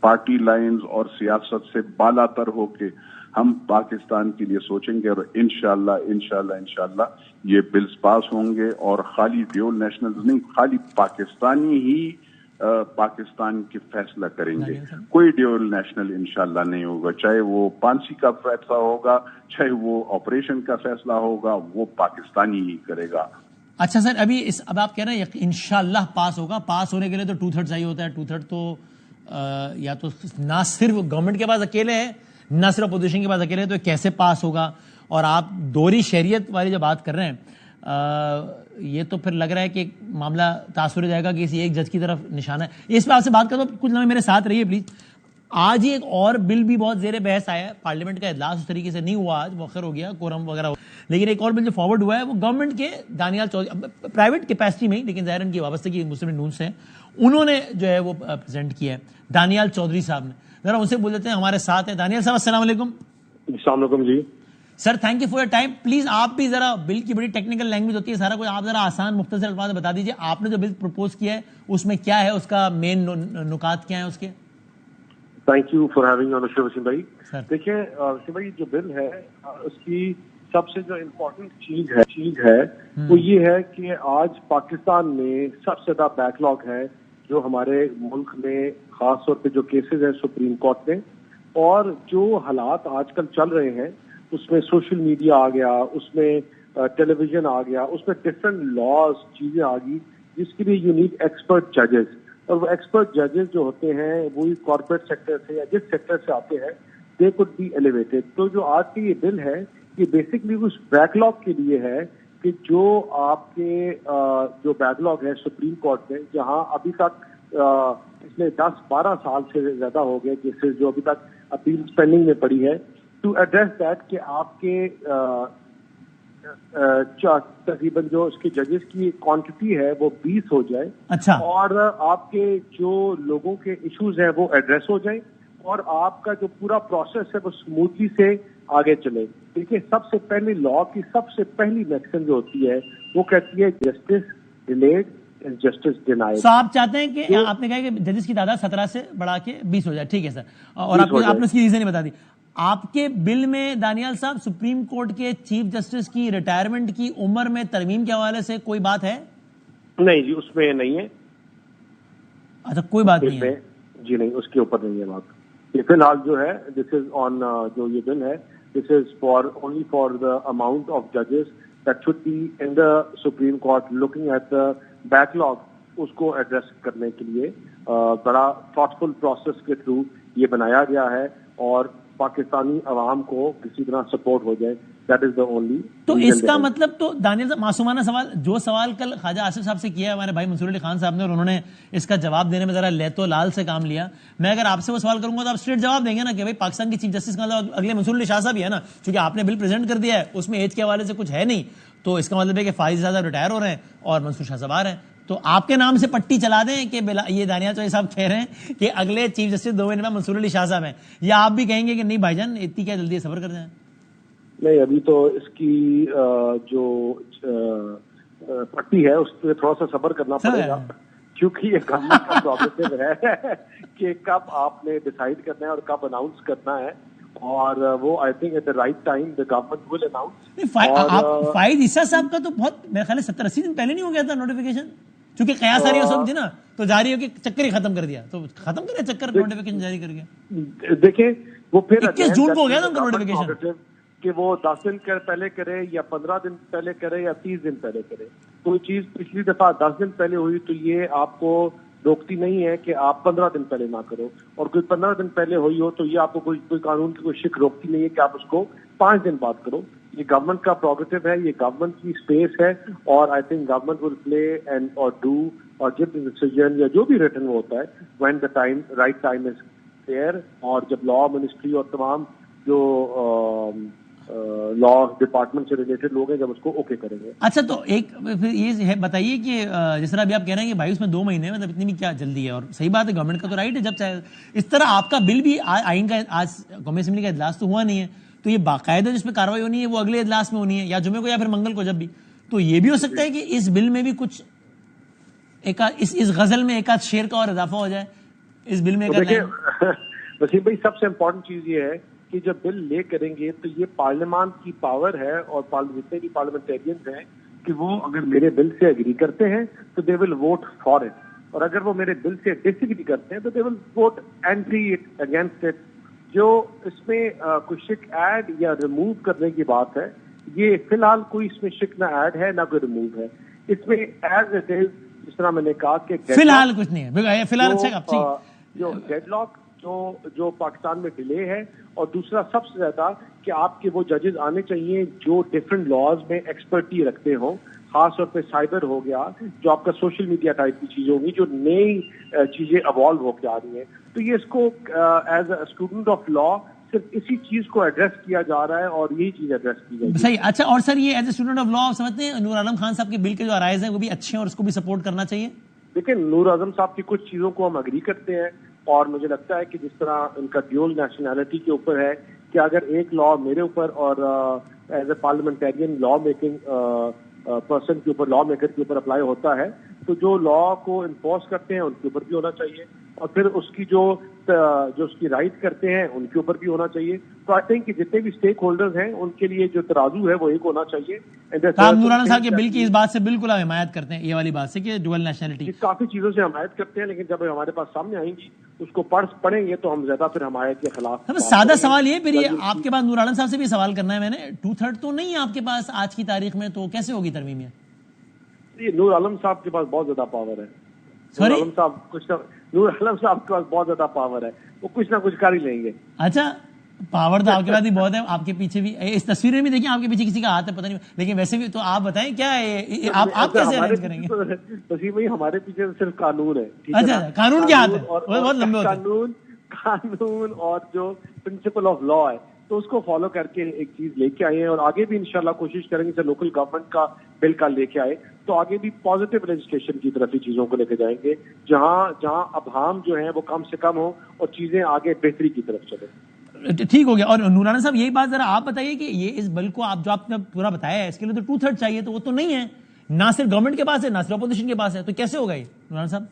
پارٹی لائنز اور سیاست سے بالا تر ہو کے ہم پاکستان کے لیے سوچیں گے, اور انشاءاللہ یہ بلز پاس ہوں گے, اور خالی ڈیول نیشنلز نہیں, خالی پاکستانی ہی پاکستان کے فیصلہ کریں گے. کوئی ڈیول نیشنل انشاءاللہ نہیں ہوگا, چاہے وہ پانسی کا فیصلہ ہوگا, چاہے وہ آپریشن کا فیصلہ ہوگا, وہ پاکستانی ہی کرے گا. اچھا سر, اب آپ کہہ رہے ہیں انشاءاللہ پاس ہوگا. پاس ہونے کے لیے تو 2/3 چاہیے ہوتا ہے. 2/3 تو یا تو نہ صرف گورنمنٹ کے پاس اکیلے ہے, نہ صرف اپوزیشن کے پاس اکیلے, تو کیسے پاس ہوگا؟ اور آپ دوہری شہریت والی جو بات کر رہے ہیں, یہ تو پھر لگ رہا ہے کہ معاملہ تاثر ہو جائے گا کہ کسی ایک جج کی طرف نشانہ ہے. اس پہ آپ سے بات کرتا ہوں, کچھ لمحے میرے ساتھ رہیے پلیز. آج ہی ایک اور بل بھی بہت زیر بحث آیا ہے. پارلیمنٹ کا اجلاس اس طریقے سے نہیں ہوا, آج مؤخر ہو گیا, کورم وغیرہ ہو, لیکن ایک اور بل جو فارورڈ ہوا ہے وہ گورنمنٹ کے دانیال چودھری, پرائیویٹ کیپیسٹی میں ہی, لیکن ظاہر ان کی وابستگی مسلم نون سے, انہوں نے جو ہے وہ پریزنٹ کیا ہے, دانیال چودھری صاحب نے. ذرا ان سے بول دیتے ہیں, ہمارے ساتھ ہیں دانیال صاحب. السلام علیکم. السلام علیکم جی. Sir thank you for your time. Please آپ بھی ذرا, بل کی بڑی ٹیکنیکل لینگویج ہوتی ہے, سارا کچھ آپ ذرا آسان مختصر الفاظ میں بتا دیجیے. آپ نے جو بل پروپوز کیا ہے اس میں کیا ہے, اس کا مین نکات کیا ہیں اس کے؟ Thank you for having on the show Waseem بھائی. دیکھیں وسیم بھائی, جو بل ہے اس کی سب سے جو امپورٹنٹ چیز ہے وہ یہ ہے کہ آج پاکستان میں سب سے زیادہ بیک لاگ ہے جو ہمارے ملک میں, خاص طور پہ جو کیسز ہیں سپریم کورٹ میں, اور جو حالات آج کل چل رہے ہیں اس میں سوشل میڈیا آ گیا, اس میں ٹیلی ویژن آ گیا, اس میں ڈفرینٹ لاز چیزیں آ گئی, جس کے لیے یو نیڈ ایکسپرٹ ججز. اور وہ ایکسپرٹ ججز جو ہوتے ہیں وہی کارپوریٹ سیکٹر سے یا جس سیکٹر سے آتے ہیں, دے کوڈ بی ایلیویٹڈ. تو جو آج کی یہ بل ہے یہ بیسکلی اس بیک لاگ کے لیے ہے کہ جو آپ کے جو بیک لاگ ہے سپریم کورٹ میں, جہاں ابھی تک پچھلے 10-12 سال سے زیادہ ہو گئے کیسز جو ابھی تک اپیل پینڈنگ میں پڑی ہے, ٹو ایڈریس دیٹ کہ آپ کے تقریباً جو اس کے ججز کی کوانٹٹی ہے وہ 20 ہو جائے. اچھا. اور آپ کے جو لوگوں کے ایشوز ہیں وہ ایڈریس ہو جائیں, اور آپ کا جو پورا پروسیس ہے وہ اسموتھلی سے آگے چلے. دیکھیے سب سے پہلے لا کی سب سے پہلی میکسم جو ہوتی ہے وہ کہتی ہے justice delayed is justice denied. تو آپ چاہتے ہیں کہ آپ نے کہا کہ ججز کی تعداد 17 سے بڑھا کے 20 ہو جائے. ٹھیک ہے سر, اور آپ نے اس کی ریزن بتا دی. آپ کے بل میں دانیال صاحب سپریم کورٹ کے چیف جسٹس کی ریٹائرمنٹ کی عمر میں ترمیم کے حوالے سے کوئی بات ہے؟ نہیں جی, اس میں نہیں ہے. اچھا, کوئی بات نہیں ہے جی, نہیں اس کے اوپر نہیں ہے بات. یہ فی الحال جو ہے دس از آن, جو یہ بل ہے this is for only for the amount of ججز that should be in the Supreme Court looking at the backlog, اس کو ایڈریس کرنے کے لیے بڑا تھاٹفل پروسیس کے تھرو یہ بنایا گیا ہے, اور پاکستانی عوام کو کسی طرح سپورٹ ہو جائے. That is the only. تو اس کا مطلب تو دانیال صاحب معصومانہ سوال, جو سوال کل خواجہ آصف صاحب سے کیا ہے ہمارے بھائی منصور علی خان صاحب نے, اور انہوں نے اس کا جواب دینے میں ذرا لیت و لال سے کام لیا. میں اگر آپ سے وہ سوال کروں گا تو آپ اسٹریٹ جواب دیں گے نا کہ بھائی پاکستان کی چیف جسٹس کا مطلب اگلے منصور علی شاہ صاحب ہی ہے نا, چونکہ آپ نے بل پریزنٹ کر دیا ہے, اس میں ایج کے حوالے سے کچھ ہے نہیں, تو اس کا مطلب ہے کہ فائز صاحب ریٹائر ہو رہے ہیں اور منصور شاہ صاحب آ رہے ہیں. تو آپ کے نام سے پٹی چلا دیں کہ یہ دانیال چوہدری صاحب کہہ رہے ہیں کہ اگلے چیف جسٹس 2 مہینے میں منصور علی شاہ صاحب ہیں, یا آپ بھی کہیں گے کہ نہیں بھائی جان اتنی کیا جلدی صبر کر جائیں؟ نہیں, ابھی تو اس کی جو پٹی ہے اس پہ تھوڑا سا صبر کرنا پڑے گا, کیونکہ یہ گورنمنٹ کا پروگریٹو ہے کہ کب آپ نے ڈیسائیڈ کرنا ہے اور کب اناؤنس کرنا ہے, اور وہ I think at the right time the government will announce. Faez Isa صاحب کا تو بہت میرے خیال 70-80 دن پہلے نہیں ہو گیا تھا نوٹیفیکیشن, چونکہ قیاس آ رہی اس وقت تھی نا, تو جاری ہو کے چکر ہی ختم کر دیا, تو ختم کرے چکر نوٹیفیکیشن جاری کر کے. دیکھیں وہ پھر 21 جون کو ہو گیا تھا ان کا نوٹیفیکیشن, کہ وہ 10 دن پہلے کرے یا 15 دن پہلے کرے یا 30 دن پہلے کرے. کوئی چیز پچھلی دفعہ 10 دن پہلے ہوئی تو یہ آپ کو روکتی نہیں ہے کہ آپ 15 دن پہلے نہ کرو, اور کوئی 15 دن پہلے ہوئی ہو تو یہ آپ کو کوئی قانون کی کوئی شک روکتی نہیں ہے کہ آپ اس کو 5 دن بعد کرو. یہ گورنمنٹ کا پروگریٹو ہے, یہ گورنمنٹ کی اسپیس ہے, اور I think government will play and اور ڈو اور گیو ڈیسیژن یا جو بھی ریٹن ہوتا ہے when the time right time is there, اور جب لا منسٹری اور تمام جو لا ڈپارٹمنٹ سے ریلیٹڈ لوگ ہیں جب اس کو اوکے کریں گے. اچھا, تو ایک یہ بتائیے کہ جس طرح ابھی آپ کہہ رہے ہیں کہ بھائی اس میں 2 مہینے مطلب اتنی بھی کیا جلدی ہے, اور صحیح بات ہے گورنمنٹ کا تو رائٹ ہے, جب چاہے اس طرح آپ کا بل بھی آئین کا آج قومی اسمبلی کا اجلاس تو ہوا نہیں ہے, تو یہ باقاعدہ جس پہ کاروائی ہونی ہے وہ اگلے اجلاس میں ہونی ہے, یا جمعے کو یا پھر منگل کو, جب بھی. تو یہ بھی ہو سکتا ہے کہ اس بل میں بھی کچھ اس غزل میں ایک آدھ شعر کا اور اضافہ ہو جائے اس بل میں. وسیم بھائی سب سے امپورٹنٹ چیز یہ ہے کہ جب بل لے کریں گے تو یہ پارلیمان کی پاور ہے, اور جتنے بھی پارلیمنٹیرینز ہیں کہ وہ اگر میرے بل سے اگری کرتے ہیں تو they will vote for it, اور اگر وہ میرے بل سے ڈس ایگری کرتے ہیں تو they will vote anti it, against it. جو اس میں کوئی شک ایڈ یا ریموو کرنے کی بات ہے, یہ فی الحال کوئی اس میں شک نہ ایڈ ہے نہ کوئی ریموو ہے. اس میں ایز اٹ از, جس طرح میں نے کہا کہ فی الحال کچھ نہیں ہے, فی الحال جو ڈیڈ لاک جو پاکستان میں ڈیلے ہے, اور دوسرا سب سے زیادہ کہ آپ کے وہ ججز آنے چاہیے جو ڈفرینٹ لاز میں ایکسپرٹی رکھتے ہوں, خاص طور پہ سائبر ہو گیا, جو آپ کا سوشل میڈیا ٹائپ کی چیزیں ہوں گی, جو نئی چیزیں ایوالو ہو کے آ رہی ہیں. تو یہ اس کو as a student of law صرف اسی چیز کو ایڈریس کیا جا رہا ہے, اور یہی چیز ایڈریس کی جائے گی. صحیح. اچھا, اور سر یہ as a student of law آپ سمجھتے ہیں نور عالم خان صاحب کے بل کے جو ارائز ہیں وہ بھی اچھے ہیں اور اس کو بھی سپورٹ کرنا چاہیے؟ دیکھیں, نور اعظم صاحب کی کچھ چیزوں کو ہم اگری کرتے ہیں, اور مجھے لگتا ہے کہ جس طرح ان کا ڈیول نیشنلٹی کے اوپر ہے کہ اگر ایک لا میرے اوپر اور as a parliamentarian law making person کے اوپر, لا میکر کے اوپر اپلائی ہوتا ہے, تو جو لا کو انفورس کرتے ہیں ان کے اوپر بھی ہونا چاہیے, اور پھر اس کی جو اس کی رائٹ کرتے ہیں ان کے اوپر بھی ہونا چاہیے. تو آئی تھنک کہ جتنے بھی اسٹیک ہولڈرز ہیں ان کے لیے جو ترازو ہے وہ ایک ہونا چاہیے. آپ نور عالم صاحب کے بل کی اس بات سے بالکل آپ حمایت کرتے ہیں, یہ والی بات سے کہ ڈوئل نیشنلٹی کافی چیزوں سے حمایت کرتے ہیں, لیکن جب ہمارے پاس سامنے آئیں گی اس کو پڑھیں گے تو ہم زیادہ پھر حمایت کے خلاف. سادہ سوال یہ, پھر یہ آپ کے پاس نور عالم صاحب سے بھی سوال کرنا ہے میں نے, 2/3 تو نہیں ہے آپ کے پاس آج کی تاریخ میں, تو کیسے ہوگی ترمیم یہ؟ نور عالم صاحب کے پاس بہت زیادہ پاور ہے. نور عالم صاحب کے پاس بہت زیادہ پاور ہے, وہ کچھ نہ کچھ کر ہی لیں گے. اچھا, پاور تو آپ کے پاس بھی بہت ہے, آپ کے پیچھے بھی اس تصویر میں بھی دیکھیں آپ کے پیچھے کسی کا ہاتھ ہے پتہ نہیں, لیکن ویسے بھی تو آپ بتائیں کیا ہے, آپ کیسے ارینج کریں گے؟ وسیم بھائی ہمارے پیچھے صرف قانون ہے. اچھا, قانون کیا ہاتھ ہے, بہت لمبے ہوتے ہیں قانون اور جو پرنسپل آف لا ہے, تو اس کو فالو کر کے ایک چیز لے کے آئے ہیں, اور آگے بھی انشاءاللہ کوشش کریں گے کہ لوکل گورنمنٹ کا بل کا لے کے آئے. تو آگے بھی پازیٹیو لیجسلیشن کی طرف ہی چیزوں کو لے کے جائیں گے, جہاں ابہام جو ہیں وہ کم سے کم ہوں اور چیزیں آگے بہتری کی طرف چلیں. ٹھیک ہو گیا. اور نورانا صاحب یہی بات ذرا آپ بتائیے کہ یہ اس بل کو آپ جو آپ نے پورا بتایا ہے اس کے لیے تو 2/3 چاہیے, تو وہ تو نہیں ہے, نہ صرف گورنمنٹ کے پاس ہے نہ صرف اپوزیشن کے پاس ہے, تو کیسے ہوگا یہ نورانا صاحب؟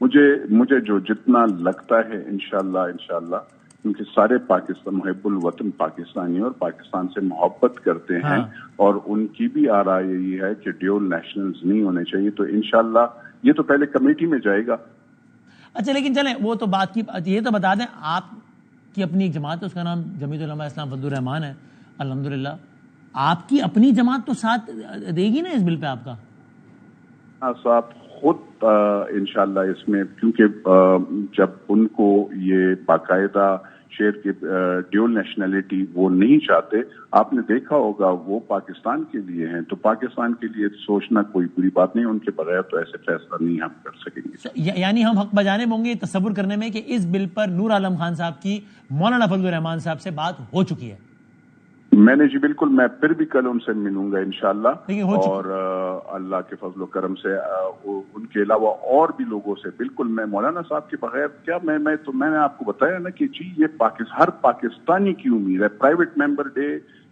مجھے جو جتنا لگتا ہے انشاءاللہ کیونکہ سارے پاکستان محب الوطن پاکستانی اور پاکستان سے محبت کرتے ہیں اور ان کی بھی آراء یہی ہے کہ ڈیول نیشنلز نہیں ہونے چاہیے, تو انشاءاللہ یہ تو پہلے کمیٹی میں جائے گا. اچھا لیکن چلیں وہ تو بات کی, یہ تو بتا دیں آپ کی اپنی ایک جماعت ہے, اس کا نام جمعیت علماء اسلام فضل الرحمان ہے, الحمدللہ آپ کی اپنی جماعت تو ساتھ دے گی نا اس بل پہ آپ کا؟ ہاں صاحب خود انشاءاللہ اس میں, کیونکہ جب ان کو یہ باقاعدہ شیئر کے ڈیول نیشنلٹی وہ نہیں چاہتے, آپ نے دیکھا ہوگا وہ پاکستان کے لیے ہیں, تو پاکستان کے لیے سوچنا کوئی بری بات نہیں, ان کے بغیر تو ایسے فیصلہ نہیں ہم کر سکیں گے. یعنی ہم حق بجانب ہوں گے تصور کرنے میں کہ اس بل پر نور عالم خان صاحب کی مولانا فضل الرحمان صاحب سے بات ہو چکی ہے؟ میں نے جی بالکل, میں پھر بھی کل ان سے ملوں گا انشاءاللہ, اور اللہ کے فضل و کرم سے ان کے علاوہ اور بھی لوگوں سے بالکل. میں مولانا صاحب کے بغیر کیا, میں نے آپ کو بتایا نا کہ جی یہ ہر پاکستانی کی امید ہے. پرائیویٹ ممبر ڈے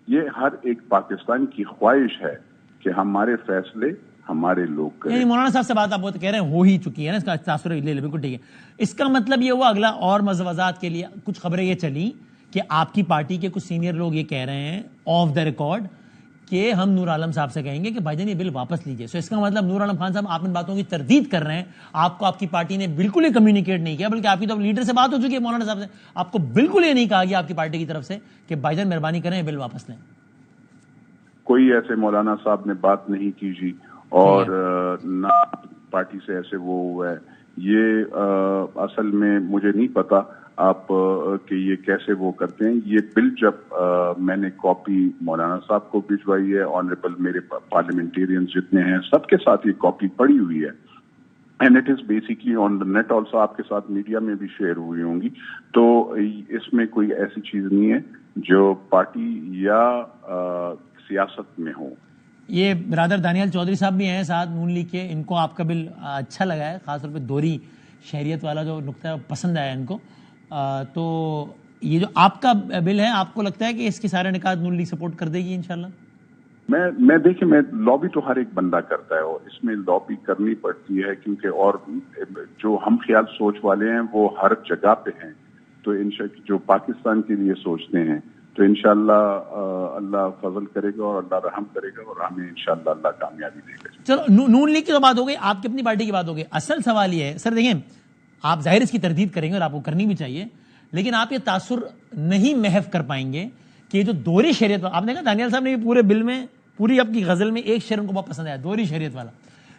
یہ ہر ایک پاکستانی کی خواہش ہے کہ ہمارے فیصلے ہمارے لوگ کریں. یعنی مولانا صاحب سے بات آپ کہہ رہے ہیں ہو ہی چکی ہے نا, اس کا تاثر لے لے, بالکل ٹھیک ہے. اس کا مطلب یہ ہوا اگلا اور مزوزات کے لیے کچھ خبریں یہ چلی کہ آپ کی پارٹی کے کچھ سینئر لوگ یہ کہہ رہے ہیں آف دا ریکارڈ کہ ہم نور عالم صاحب سے کہیں گے کہ بھائی جان یہ بل واپس لیجئے. سو اس کا مطلب نور عالم خان صاحب آپ ان باتوں کی تردید کر رہے ہیں, آپ کو آپ کی پارٹی نے بالکل ہی کمیونیکیٹ نہیں کیا, بلکہ آپ کی تو لیڈر سے بات ہو چکی ہے مولانا صاحب سے, آپ کو بالکل یہ نہیں کہا گیا آپ کی پارٹی کی طرف سے کہ بھائی جان مہربانی کریں بل واپس لیں. کوئی ایسے مولانا صاحب نے بات نہیں کی جی, اور نہ پارٹی سے ایسے وہ ہوا ہے. یہ اصل میں مجھے نہیں پتا آپ کہ یہ کیسے وہ کرتے ہیں. یہ بل جب میں نے کاپی مولانا صاحب کو بھجوائی ہے, آنریبل میرے پارلیمنٹیرینز جتنے ہیں سب کے ساتھ یہ کاپی پڑی ہوئی ہے, and it is basically on the net also, آپ کے ساتھ میڈیا میں بھی شیئر ہوئی ہوں گی. تو اس میں کوئی ایسی چیز نہیں ہے جو پارٹی یا سیاست میں ہو. یہ برادر دانیال چودھری صاحب بھی ہیں ساتھ نون لیگ کے, ان کو آپ کا بل اچھا لگا ہے, خاص طور پہ دوہری شہریت والا جو نقطہ پسند آیا ان کو. تو یہ جو آپ کا بل ہے آپ کو لگتا ہے کہ اس کے سارے نکات نون لیگ سپورٹ کر دے گی انشاءاللہ؟ میں دیکھیں, میں لابی تو ہر ایک بندہ کرتا ہے, اور اس میں لابی کرنی پڑتی ہے کیونکہ اور جو ہم خیال سوچ والے ہیں وہ ہر جگہ پہ ہیں, تو جو پاکستان کے لیے سوچتے ہیں تو انشاءاللہ اللہ فضل کرے گا اور اللہ رحم کرے گا, اور ہمیں انشاءاللہ اللہ کامیابی دے گا. چلو نون لیگ کی تو بات ہو گئی, آپ کی اپنی پارٹی کی بات ہو گئی. اصل سوال یہ ہے سر, دیکھیں آپ ظاہر اس کی تردید کریں گے اور آپ کو کرنی بھی چاہیے, لیکن آپ یہ تاثر نہیں محو کر پائیں گے کہ جو دوہری شہریت, آپ نے کہا دانیال صاحب نے یہ پورے بل میں پوری آپ کی غزل میں ایک شعر ان کو بہت پسند آیا, دوہری شہریت والا.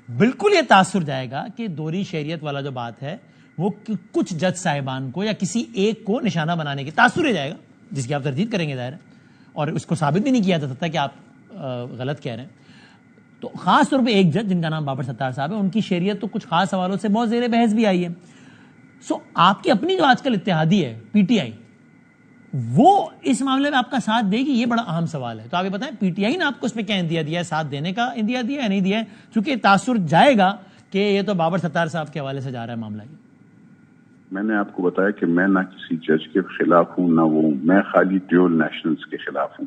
بالکل یہ تاثر جائے گا کہ دوہری شہریت والا جو بات ہے وہ کچھ جج صاحبان کو یا کسی ایک کو نشانہ بنانے کی تاثر ہی جائے گا, جس کی آپ تردید کریں گے ظاہر ہے, اور اس کو ثابت بھی نہیں کیا جا سکتا کہ آپ غلط کہہ رہے ہیں. تو خاص طور پہ ایک جج جن کا نام بابر ستار صاحب ہے, ان کی شہریت تو کچھ خاص حوالوں سے بہت زیر بحث بھی آئی ہے. سو آپ کی اپنی جو آج کل اتحادی ہے پی ٹی آئی, وہ اس معاملے میں آپ کا ساتھ دے گی؟ یہ بڑا اہم سوال ہے. تو آپ یہ بتائیں پی ٹی آئی نے آپ کو اس میں کیا اندیا دیا ہے, ساتھ دینے کا اندیا دیا ہے نہیں دیا ہے؟ چونکہ تاثر جائے گا کہ یہ تو بابر ستار صاحب کے حوالے سے جا رہا ہے معاملہ. میں نے آپ کو بتایا کہ میں نہ کسی جج کے خلاف ہوں نہ وہ, میں خالی ڈیول نیشنلز کے خلاف ہوں.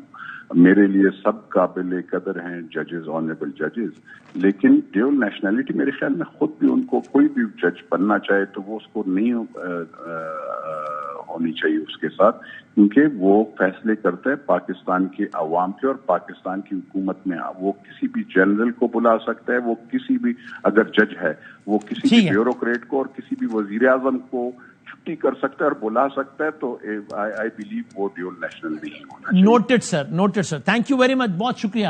میرے لیے سب قابل قدر ہیں ججز, آنریبل ججز, لیکن ڈیول نیشنلٹی میرے خیال میں خود بھی ان کو کوئی بھی جج بننا چاہے تو وہ اس کو نہیں ہونی چاہیے اس کے ساتھ, کیونکہ وہ فیصلے کرتا ہے پاکستان کے عوام کے اور پاکستان کی حکومت میں. وہ کسی بھی جنرل کو بلا سکتا ہے, وہ کسی بھی اگر جج ہے وہ کسی بھی بیوروکریٹ کو اور کسی بھی وزیر اعظم کو چھٹی کر سکتا ہے اور بلا سکتا ہے. تو آئی بلیو وہ ڈیول نیشنل نہیں ہونا چاہیے. Noted sir, noted sir, thank you very مچ, بہت شکریہ.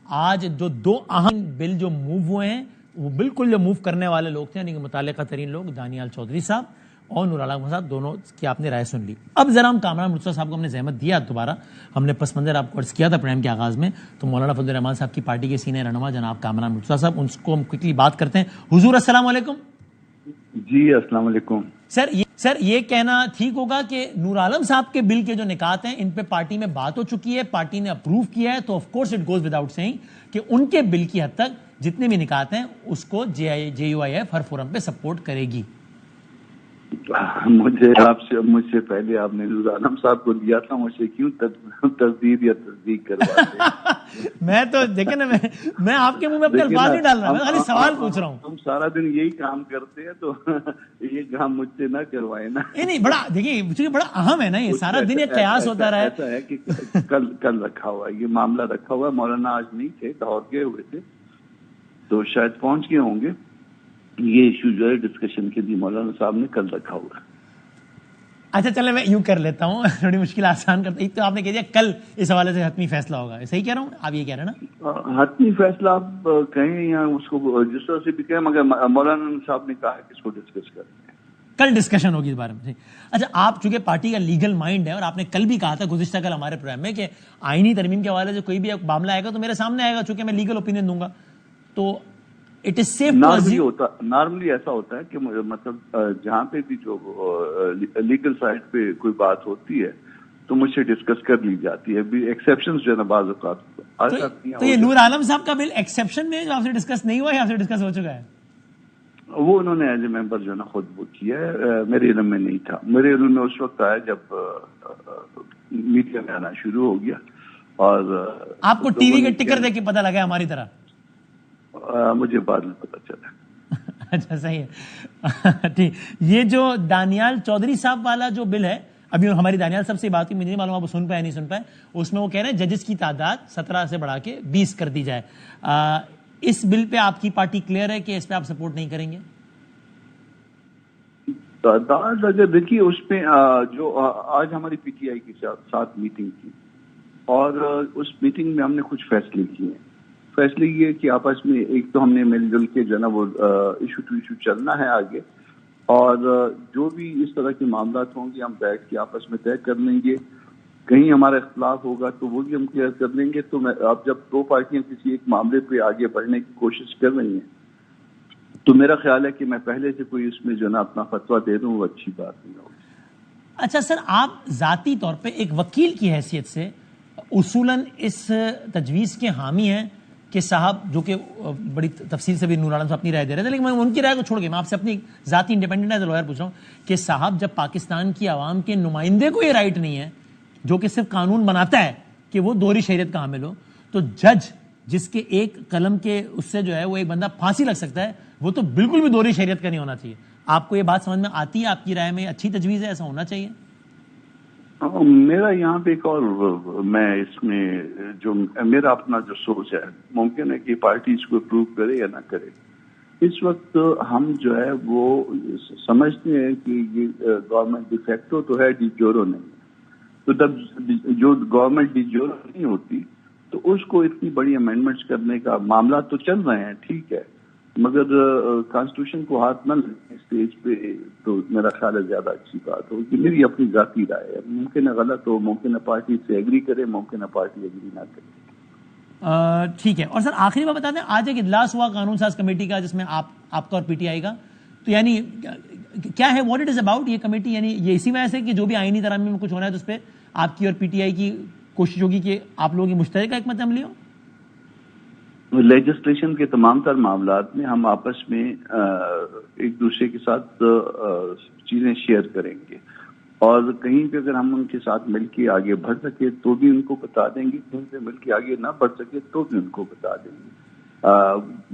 آج جو دو اہم بل جو موو ہوئے ہیں وہ بالکل جو موو کرنے والے لوگ تھے, یعنی کہ متعلقہ ترین لوگ دانیال چودھری صاحب اور نور عالم خان صاحب, دونوں کی آپ نے رائے سن لی. اب ذرا ہم کامران مرتضیٰ صاحب کو ہم نے زحمت دیا, دوبارہ ہم نے پس منظر آپ کو عرض کیا تھا پروگرام کے آغاز میں, تو مولانا فضل الرحمان صاحب کی پارٹی کے سینئر رہنما جناب کامران مرتضیٰ صاحب, ان کو ہم کوئکلی بات کرتے ہیں. حضور السلام علیکم. جی السلام علیکم. سر یہ کہنا ٹھیک ہوگا کہ نور عالم صاحب کے بل کے جو نکات ہیں ان پہ پارٹی میں بات ہو چکی ہے, پارٹی نے اپروو کیا ہے, تو of course it goes without seeing کہ ان کے بل کی حد تک جتنے بھی نکات ہیں اس کو JUIF ہر فورم پہ سپورٹ کرے گی. مجھ سے پہلے آپ نے نور عالم صاحب کو دیا تھا, مجھ سے کیوں تصدیق یا تصدیق کرواتے؟ میں تو دیکھیں نا, میں آپ کے منہ میں اپنے الفاظ نہیں ڈال رہا, میں خالی سوال پوچھ رہا ہوں. تم سارا دن یہی کام کرتے ہیں تو یہ کام مجھ سے نہ کروائے نا. نہیں بڑا دیکھیے بڑا اہم ہے نا, یہ سارا دن ایک قیاس ہوتا رہا ہے. ایسا ہے کہ کل رکھا ہوا ہے, یہ معاملہ رکھا ہوا ہے. مولانا آج نہیں تھے, لاہور گئے ہوئے تھے, تو شاید پہنچ گئے ہوں گے. یہ ایشو جو ہے ڈسکشن کے لیے مولانا صاحب نے کل رکھا ہوا ہے. اچھا چلے میں یوں کر لیتا ہوں, تھوڑی مشکل آسان کرتا. ایک تو آپ نے کہہ دیا کل اس حوالے سے حتمی فیصلہ ہوگا, صحیح کہہ رہا ہوں؟ آپ یہ کہہ رہے ہیں نا حتمی فیصلہ آپ کہیں یا اس کو جس طرح سے بھی کہیں, مگر مولانا صاحب نے کہا کہ اس کو ڈسکس کریں گے, کل ڈسکشن ہوگی اس بارے میں. اچھا آپ چونکہ پارٹی کا لیگل مائنڈ ہے, اور آپ نے کل بھی کہا تھا گزشتہ کل ہمارے پروگرام میں کہ آئینی ترمیم کے حوالے سے کوئی بھی معاملہ آئے گا تو میرے سامنے آئے گا, چونکہ میں لیگل اوپینین دوں گا. تو اٹ از سیف. نارملی ایسا ہوتا ہے کہ مطلب جہاں پہ بھی جو لیگل سائڈ پہ کوئی بات ہوتی ہے تو مجھ سے ڈسکس کر لی جاتی ہے. ایکسیپشنز جو ہے نا بعض اوقات آ جاتی ہیں. تو یہ نور عالم صاحب کا بل ایکسیپشن میں جو آپ سے ڈسکس نہیں ہوا ہے, آپ سے ڈسکس ہو چکا ہے؟ وہ انہوں نے ایز اے ممبر جو ہے نا خود وہ کیا ہے, میرے علم میں نہیں تھا. میرے علم میں اس وقت آیا جب میڈیا میں آنا شروع ہو گیا. اور آپ کو ٹی وی کے ٹکر دیکھ کے پتہ لگا ہماری طرح؟ مجھے بعد میں پتہ چلا. اچھا صحیح ہے. ٹھیک, یہ جو دانیال چودھری صاحب والا جو بل ہے, ابھی ہماری دانیال صاحب سے بات ہوئی, مجھے نہیں معلوم آپ سن پائے نہیں سن پائے, اس میں وہ کہہ رہے ہیں ججز کی تعداد 17 سے بڑھا کے 20 کر دی جائے. اس بل پہ آپ کی پارٹی کلیئر ہے کہ اس پہ آپ سپورٹ نہیں کریں گے؟ تعداد اگر دیکھیے اس پہ جو آج ہماری PTI کے ساتھ میٹنگ کی, اور اس میٹنگ میں ہم نے کچھ فیصلے کیے ہیں. فیصلے یہ کہ آپس میں ایک تو ہم نے مل جل کے جو ہے نا وہ ایشو ٹو ایشو چلنا ہے آگے, اور جو بھی اس طرح کے معاملات ہوں گے ہم بیٹھ کے آپس میں طے کر لیں گے. کہیں ہمارا اختلاف ہوگا تو وہ بھی ہم کلیئر کر لیں گے. تو اب جب دو پارٹیاں کسی ایک معاملے پہ آگے بڑھنے کی کوشش کر رہی ہیں تو میرا خیال ہے کہ میں پہلے سے کوئی اس میں جو ہے نا اپنا فتویٰ دے دوں وہ اچھی بات نہیں ہوگی. اچھا سر, آپ ذاتی طور پہ ایک وکیل کی حیثیت سے اصولاً اس تجویز کے حامی ہیں کہ صاحب, جو کہ بڑی تفصیل سے بھی نور عالم صاحب اپنی رائے دے رہے تھے, لیکن میں ان کی رائے کو چھوڑ کے میں آپ سے اپنی ذاتی انڈیپینڈنٹ ایز اے لائر پوچھ رہا ہوں کہ صاحب جب پاکستان کی عوام کے نمائندے کو یہ رائٹ نہیں ہے, جو کہ صرف قانون بناتا ہے, کہ وہ دوہری شہریت کا حامل ہو, تو جج جس کے ایک قلم کے اس سے جو ہے وہ ایک بندہ پھانسی لگ سکتا ہے, وہ تو بالکل بھی دوہری شہریت کا نہیں ہونا چاہیے. آپ کو یہ بات سمجھ میں آتی ہے؟ آپ کی رائے میں اچھی تجویز ہے, ایسا ہونا چاہیے؟ میرا یہاں پہ ایک اور, میں اس میں جو میرا اپنا جو سوچ ہے, ممکن ہے کہ پارٹی اس کو اپروو کرے یا نہ کرے. اس وقت ہم جو ہے وہ سمجھتے ہیں کہ یہ گورنمنٹ ڈی فیکٹو تو ہے, ڈی جورو نہیں. تو جب جو گورنمنٹ ڈی جورو نہیں ہوتی تو اس کو اتنی بڑی امینڈمنٹس کرنے کا معاملہ تو چل رہے ہیں, ٹھیک ہے, مگر کانسٹیٹیوشن کو ہاتھ نہ لگے اسٹیج پہ, تو میرا خیال ہے زیادہ اچھی بات ہوگی. میری اپنی ذاتی رائے ہے, ممکن ہے غلط ہو, ممکن ہے پارٹی سے ایگری کرے, ممکن ہے پارٹی ایگری نہ کرے. ٹھیک ہے. اور سر آخری بات بتا دیں, آج ایک اجلاس ہوا قانون ساز کمیٹی کا جس میں آپ کا اور PTI کا, تو یعنی کیا ہے, واٹ اٹ از اباؤٹ یہ کمیٹی؟ یعنی یہ اسی وجہ سے کہ جو بھی آئینی ترامیم میں کچھ ہونا ہے تو اس پہ آپ کی اور PTI کی کوشش ہوگی کہ آپ لوگوں کی مشترکہ حکمت عملی ہو؟ لیجسلیشن کے تمام تر معاملات میں ہم آپس میں ایک دوسرے کے ساتھ چیزیں شیئر کریں گے, اور کہیں پہ اگر ہم ان کے ساتھ مل کے آگے بڑھ سکے تو بھی ان کو بتا دیں گے, کہیں پہ مل کے آگے نہ بڑھ سکے تو بھی ان کو بتا دیں گے.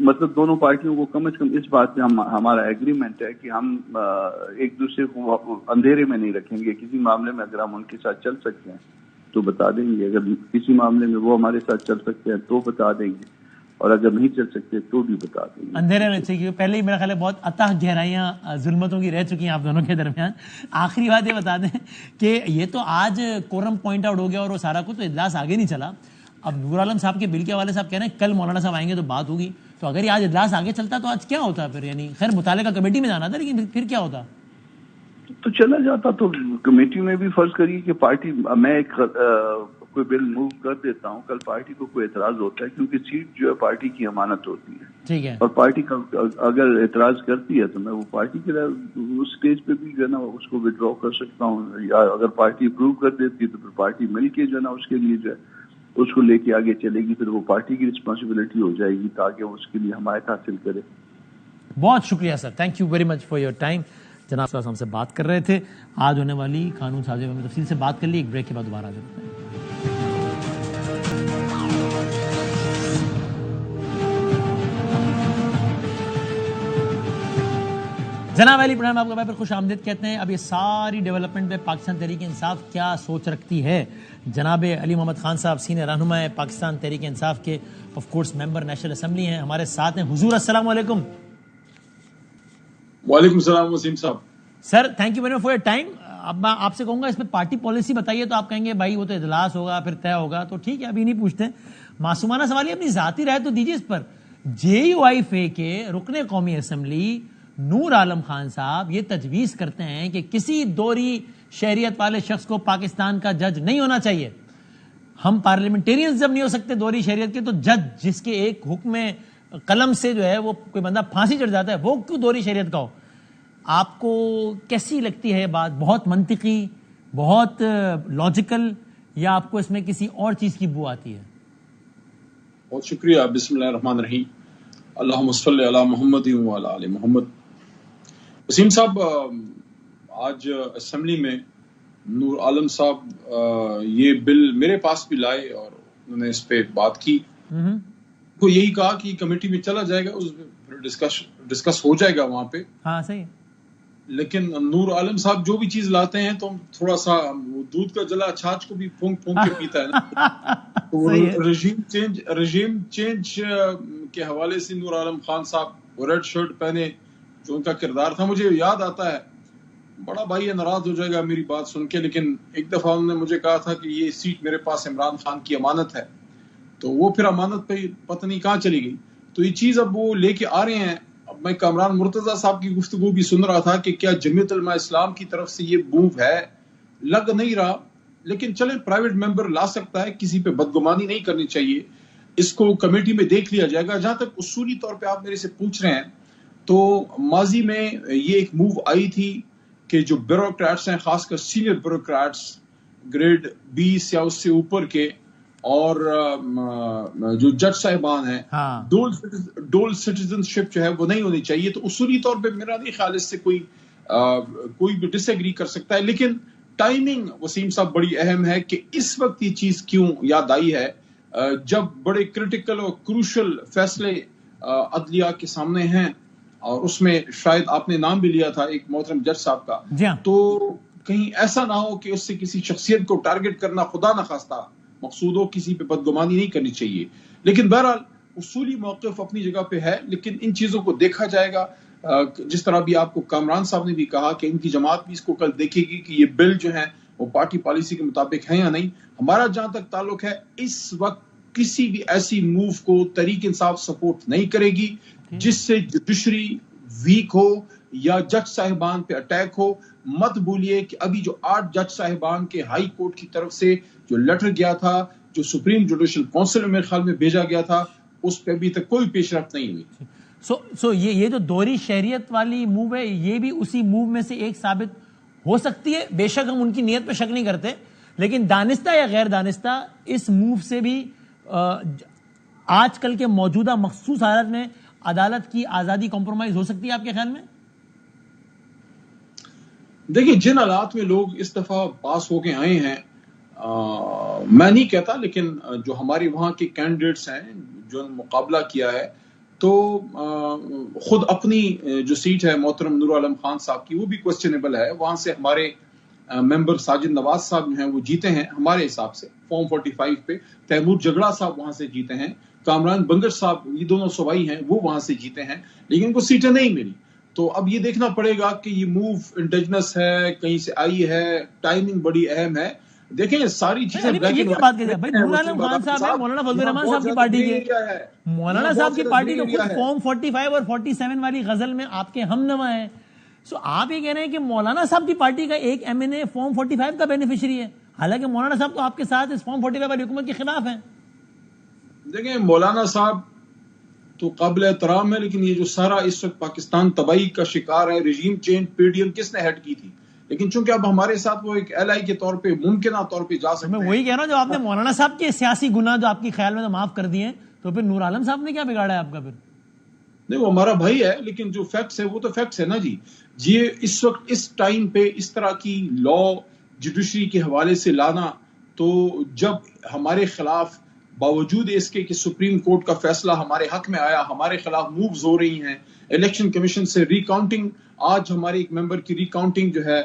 مطلب دونوں پارٹیوں کو کم از کم اس بات میں ہمارا ایگریمنٹ ہے کہ ہم ایک دوسرے کو اندھیرے میں نہیں رکھیں گے. کسی معاملے میں اگر ہم ان کے ساتھ چل سکتے ہیں تو بتا دیں گے, اگر کسی معاملے میں وہ ہمارے ساتھ چل سکتے ہیں تو بتا دیں گے, اور اگر نہیں چل سکتے تو بھی بتا دیں گے. اندھیرے میں چاہیے, پہلے ہی میرا خیال ہے بہت اتہ گہرائیاں ظلمتوں کی رہ چکی ہیں آپ دونوں کے درمیان. آخری بات یہ بتا دیں کہ یہ تو آج کورم پوائنٹ آؤٹ ہو گیا اور وہ سارا کچھ, تو اجلاس آگے نہیں چلا. اب نور عالم صاحب کے بل کے حوالے صاحب کہہ رہے ہیں کل مولانا صاحب آئیں گے تو بات ہوگی, تو اگر یہ آج اجلاس آگے چلتا تو آج کیا ہوتا پھر؟ یعنی خیر مطالعہ کمیٹی میں جانا تھا, لیکن پھر کیا ہوتا؟ تو چلا جاتا. تو کمیٹی میں بھی فرض کریے کہ پارٹی, میں ایک کوئی بل موو کر دیتا ہوں, کل پارٹی کو کوئی اعتراض ہوتا ہے, کیونکہ سیٹ جو ہے پارٹی کی امانت ہوتی ہے, ٹھیک ہے, اور پارٹی کا اگر اعتراض کرتی ہے تو میں وہ پارٹی کے اس اسٹیج پہ بھی جو ہے نا اس کو ودرا کر سکتا ہوں, یا اگر پارٹی اپروو کر دیتی ہے تو پھر پارٹی مل کے جو ہے نا اس کے لیے جو ہے اس کو لے کے آگے چلے گی، پھر وہ پارٹی کی رسپانسبلٹی ہو جائے گی تاکہ وہ اس کے لیے حمایت حاصل کرے. بہت شکریہ sir, thank you very much for your time. جناب صاحب ہم سے بات کر رہے تھے، آج ہونے والی قانون سازی میں تفصیل سے بات کر لی. ایک بریک کے بعد دوبارہ حاضر ہوتے ہیں. جناب علی پروگرام آپ کو پر خوش آمدید کہتے ہیں. اب یہ ساری ڈیولپمنٹ پہ پاکستان تحریک انصاف کیا سوچ رکھتی ہے؟ جناب علی محمد خان صاحب سینئر رہنما ہے پاکستان تحریک انصاف کے، of course member national assembly ہیں، ہمارے ساتھ ہیں. حضور السلام علیکم. وعلیکم السلام وسیم صاحب. سر thank you very much for your time. اب میں آپ سے کہوں گا اس پہ پارٹی پالیسی بتائیے، تو آپ کہیں گے بھائی وہ تو اجلاس ہوگا پھر طے ہوگا، تو ٹھیک ہے ابھی نہیں پوچھتے. معصومانہ سوال یہ اپنی ذاتی رائے تو دیجیے اس پر. JUI کے رکن قومی اسمبلی نور عالم خان صاحب یہ تجویز کرتے ہیں کہ کسی دوہری شہریت والے شخص کو پاکستان کا جج نہیں ہونا چاہیے. ہم پارلیمنٹیرینز جب نہیں ہو سکتے دوہری شہریت کے، تو جج جس کے ایک حکم قلم سے جو ہے وہ کوئی بندہ پھانسی چڑھ جاتا ہے، وہ کیوں دوہری شہریت کا ہو؟ آپ کو کیسی لگتی ہے بات؟ بہت منطقی، بہت لاجیکل، یا آپ کو اس میں کسی اور چیز کی بو آتی ہے؟ بہت شکریہ. بسم اللہ الرحمن الرحیم. اللہم صلی علی محمد وعلی آل محمد. وسیم صاحب، آج اسمبلی میں نور عالم صاحب یہ بل میرے پاس بھی لائے اور انہوں نے اس پہ بات کی. کو یہی کہا کہ کمیٹی میں چلا جائے گا، اس میں ڈسکس ہو جائے گا وہاں پہ. ہاں صحیح. لیکن نور عالم صاحب جو بھی چیز لاتے ہیں تو تھوڑا سا دودھ کا جلا چھاچ کو بھی پھونک پھونک کے پیتا ہے نا. تو رژیم چینج کے حوالے سے نور عالم خان صاحب ریڈ شرٹ پہنے جو ان کا کردار تھا، مجھے یاد آتا ہے. بڑا بھائی ناراض ہو جائے گا میری بات سن کے، لیکن ایک دفعہ انہوں نے مجھے کہا تھا کہ یہ سیٹ میرے پاس عمران خان کی امانت ہے، تو وہ پھر امانت پہ پتہ نہیں کہاں چلی گئی. تو یہ چیز اب وہ لے کے آ رہے ہیں. اب میں کامران مرتضیٰ صاحب کی گفتگو بھی سن رہا تھا کہ کیا جمعیت علماء اسلام کی طرف سے یہ موو ہے، لگ نہیں رہا. لیکن چلیں پرائیویٹ ممبر لا سکتا ہے، کسی پہ بدگمانی نہیں کرنی چاہیے. اس کو کمیٹی میں دیکھ لیا جائے گا. جہاں تک اصولی طور پہ آپ میرے سے پوچھ رہے ہیں، تو ماضی میں یہ ایک موو آئی تھی کہ جو بیوروکریٹس ہیں، خاص کر سینئر بیوروکریٹس گریڈ 20 یا اس سے اوپر کے، اور جو جج صاحبان ہیں، ڈول سٹیزن شپ جو ہے وہ نہیں ہونی چاہیے. تو اصولی طور پہ میرا نہیں خیال اس سے کوئی بھی ڈس ایگری کر سکتا ہے. لیکن ٹائمنگ وسیم صاحب بڑی اہم ہے کہ اس وقت یہ چیز کیوں یاد آئی ہے، جب بڑے کرٹیکل اور کروشل فیصلے عدلیہ کے سامنے ہیں. اور اس میں شاید آپ نے نام بھی لیا تھا ایک محترم جج صاحب کا. تو کہیں ایسا نہ ہو کہ اس سے کسی شخصیت کو ٹارگٹ کرنا خدا نخواستہ مقصود ہو، کسی پہ بدگمانی نہیں کرنی چاہیے. لیکن بہرحال اصولی موقف اپنی جگہ پہ ہے، لیکن ان چیزوں کو دیکھا جائے گا. جس طرح بھی آپ کو کامران صاحب نے بھی کہا کہ ان کی جماعت بھی اس کو کل دیکھے گی کہ یہ بل جو ہیں وہ پارٹی پالیسی کے مطابق ہیں یا نہیں. ہمارا جہاں تک تعلق ہے، اس وقت کسی بھی ایسی موو کو تحریک انصاف سپورٹ نہیں کرے گی جس سے جوڈیشری ویک ہو یا جج صاحبان پہ اٹیک ہو. مت بھولیے کہ ابھی جو 8 جج صاحبان کے ہائی کورٹ کی طرف سے جو لیٹر گیا تھا، جو سپریم جوڈیشل کونسل میں میرے خیال میں بھیجا گیا تھا، اس پہ ابھی تک کوئی پیش رفت نہیں ہوئی. سو یہ جو دوہری شہریت والی موو ہے، یہ بھی اسی موو میں سے ایک ثابت ہو سکتی ہے. بے شک ہم ان کی نیت پہ شک نہیں کرتے، لیکن دانستہ یا غیر دانستہ اس موو سے بھی آج کل کے موجودہ مخصوص حالت میں عدالت کی آزادی کمپرومائز ہو سکتی ہے آپ کے خیال میں؟ دیکھیں، جن حالات میں لوگ اس دفعہ پاس ہو کے آئے ہیں، میں نہیں کہتا، لیکن جو ہمارے وہاں کے کینڈیڈیٹس ہیں جو مقابلہ کیا ہے، تو خود اپنی جو سیٹ ہے محترم نور عالم خان صاحب کی، وہ بھی کوسچنیبل ہے. وہاں سے ہمارے ممبر ساجد نواز صاحب جو ہیں وہ جیتے ہیں ہمارے حساب سے فارم 45 پہ. تیمور جگڑا صاحب وہاں سے جیتے ہیں. کامران بنگش صاحب، یہ دونوں صوبائی ہیں، وہ وہاں سے جیتے ہیں، لیکن ان کو سیٹیں نہیں ملی. تو اب یہ دیکھنا پڑے گا کہ یہ موو انڈیجنس ہے، کہیں سے آئی ہے، ٹائمنگ بڑی اہم ہے. دیکھیں ساری چیزیں نور عالم خان صاحب ہیں، مولانا فضل الرحمان صاحب کی پارٹی کے، مولانا صاحب کی پارٹی تو خود فارم 45 اور 47 والی غزل میں آپ کے ہم نوا ہیں. سو آپ یہ کہہ رہے ہیں کہ مولانا صاحب کی پارٹی کا ایک MNA فارم 45 کا بینیفیشری ہے، حالانکہ مولانا صاحب تو آپ کے ساتھ اس فارم 45 والی حکومت کے خلاف ہیں. دیکھیں، مولانا صاحب تو قابل احترام ہے، لیکن یہ جو سارا اس وقت پاکستان تباہی کا شکار ہے، رژیم چینج PDM کس نے ہیڈ کی تھی؟ لیکن چونکہ اب ہمارے ساتھ وہ ایک ایل آئی کے طور پہ ممکنہ طور پہ جا سکتے ہیں. میں وہی کہہ رہا ہوں، جو آپ نے مولانا صاحب کے سیاسی گناہ جو آپ کے خیال میں تو معاف کر دیے ہیں، تو پھر نور عالم صاحب نے کیا بگاڑا ہے آپ کا؟ پھر نہیں، وہ ہمارا بھائی ہے، لیکن جو فیکٹس ہے وہ تو فیکٹس ہے نا جی. یہ اس وقت اس ٹائم پہ اس طرح کی لا جوڈیشری کے حوالے سے لانا، تو جب ہمارے خلاف باوجود اس کے کہ سپریم کورٹ کا فیصلہ ہمارے حق میں آیا، ہمارے خلاف مووز ہو رہی ہیں، الیکشن کمیشن سے ری کاؤنٹنگ، آج ہمارے ایک ممبر کی ری کاؤنٹنگ جو ہے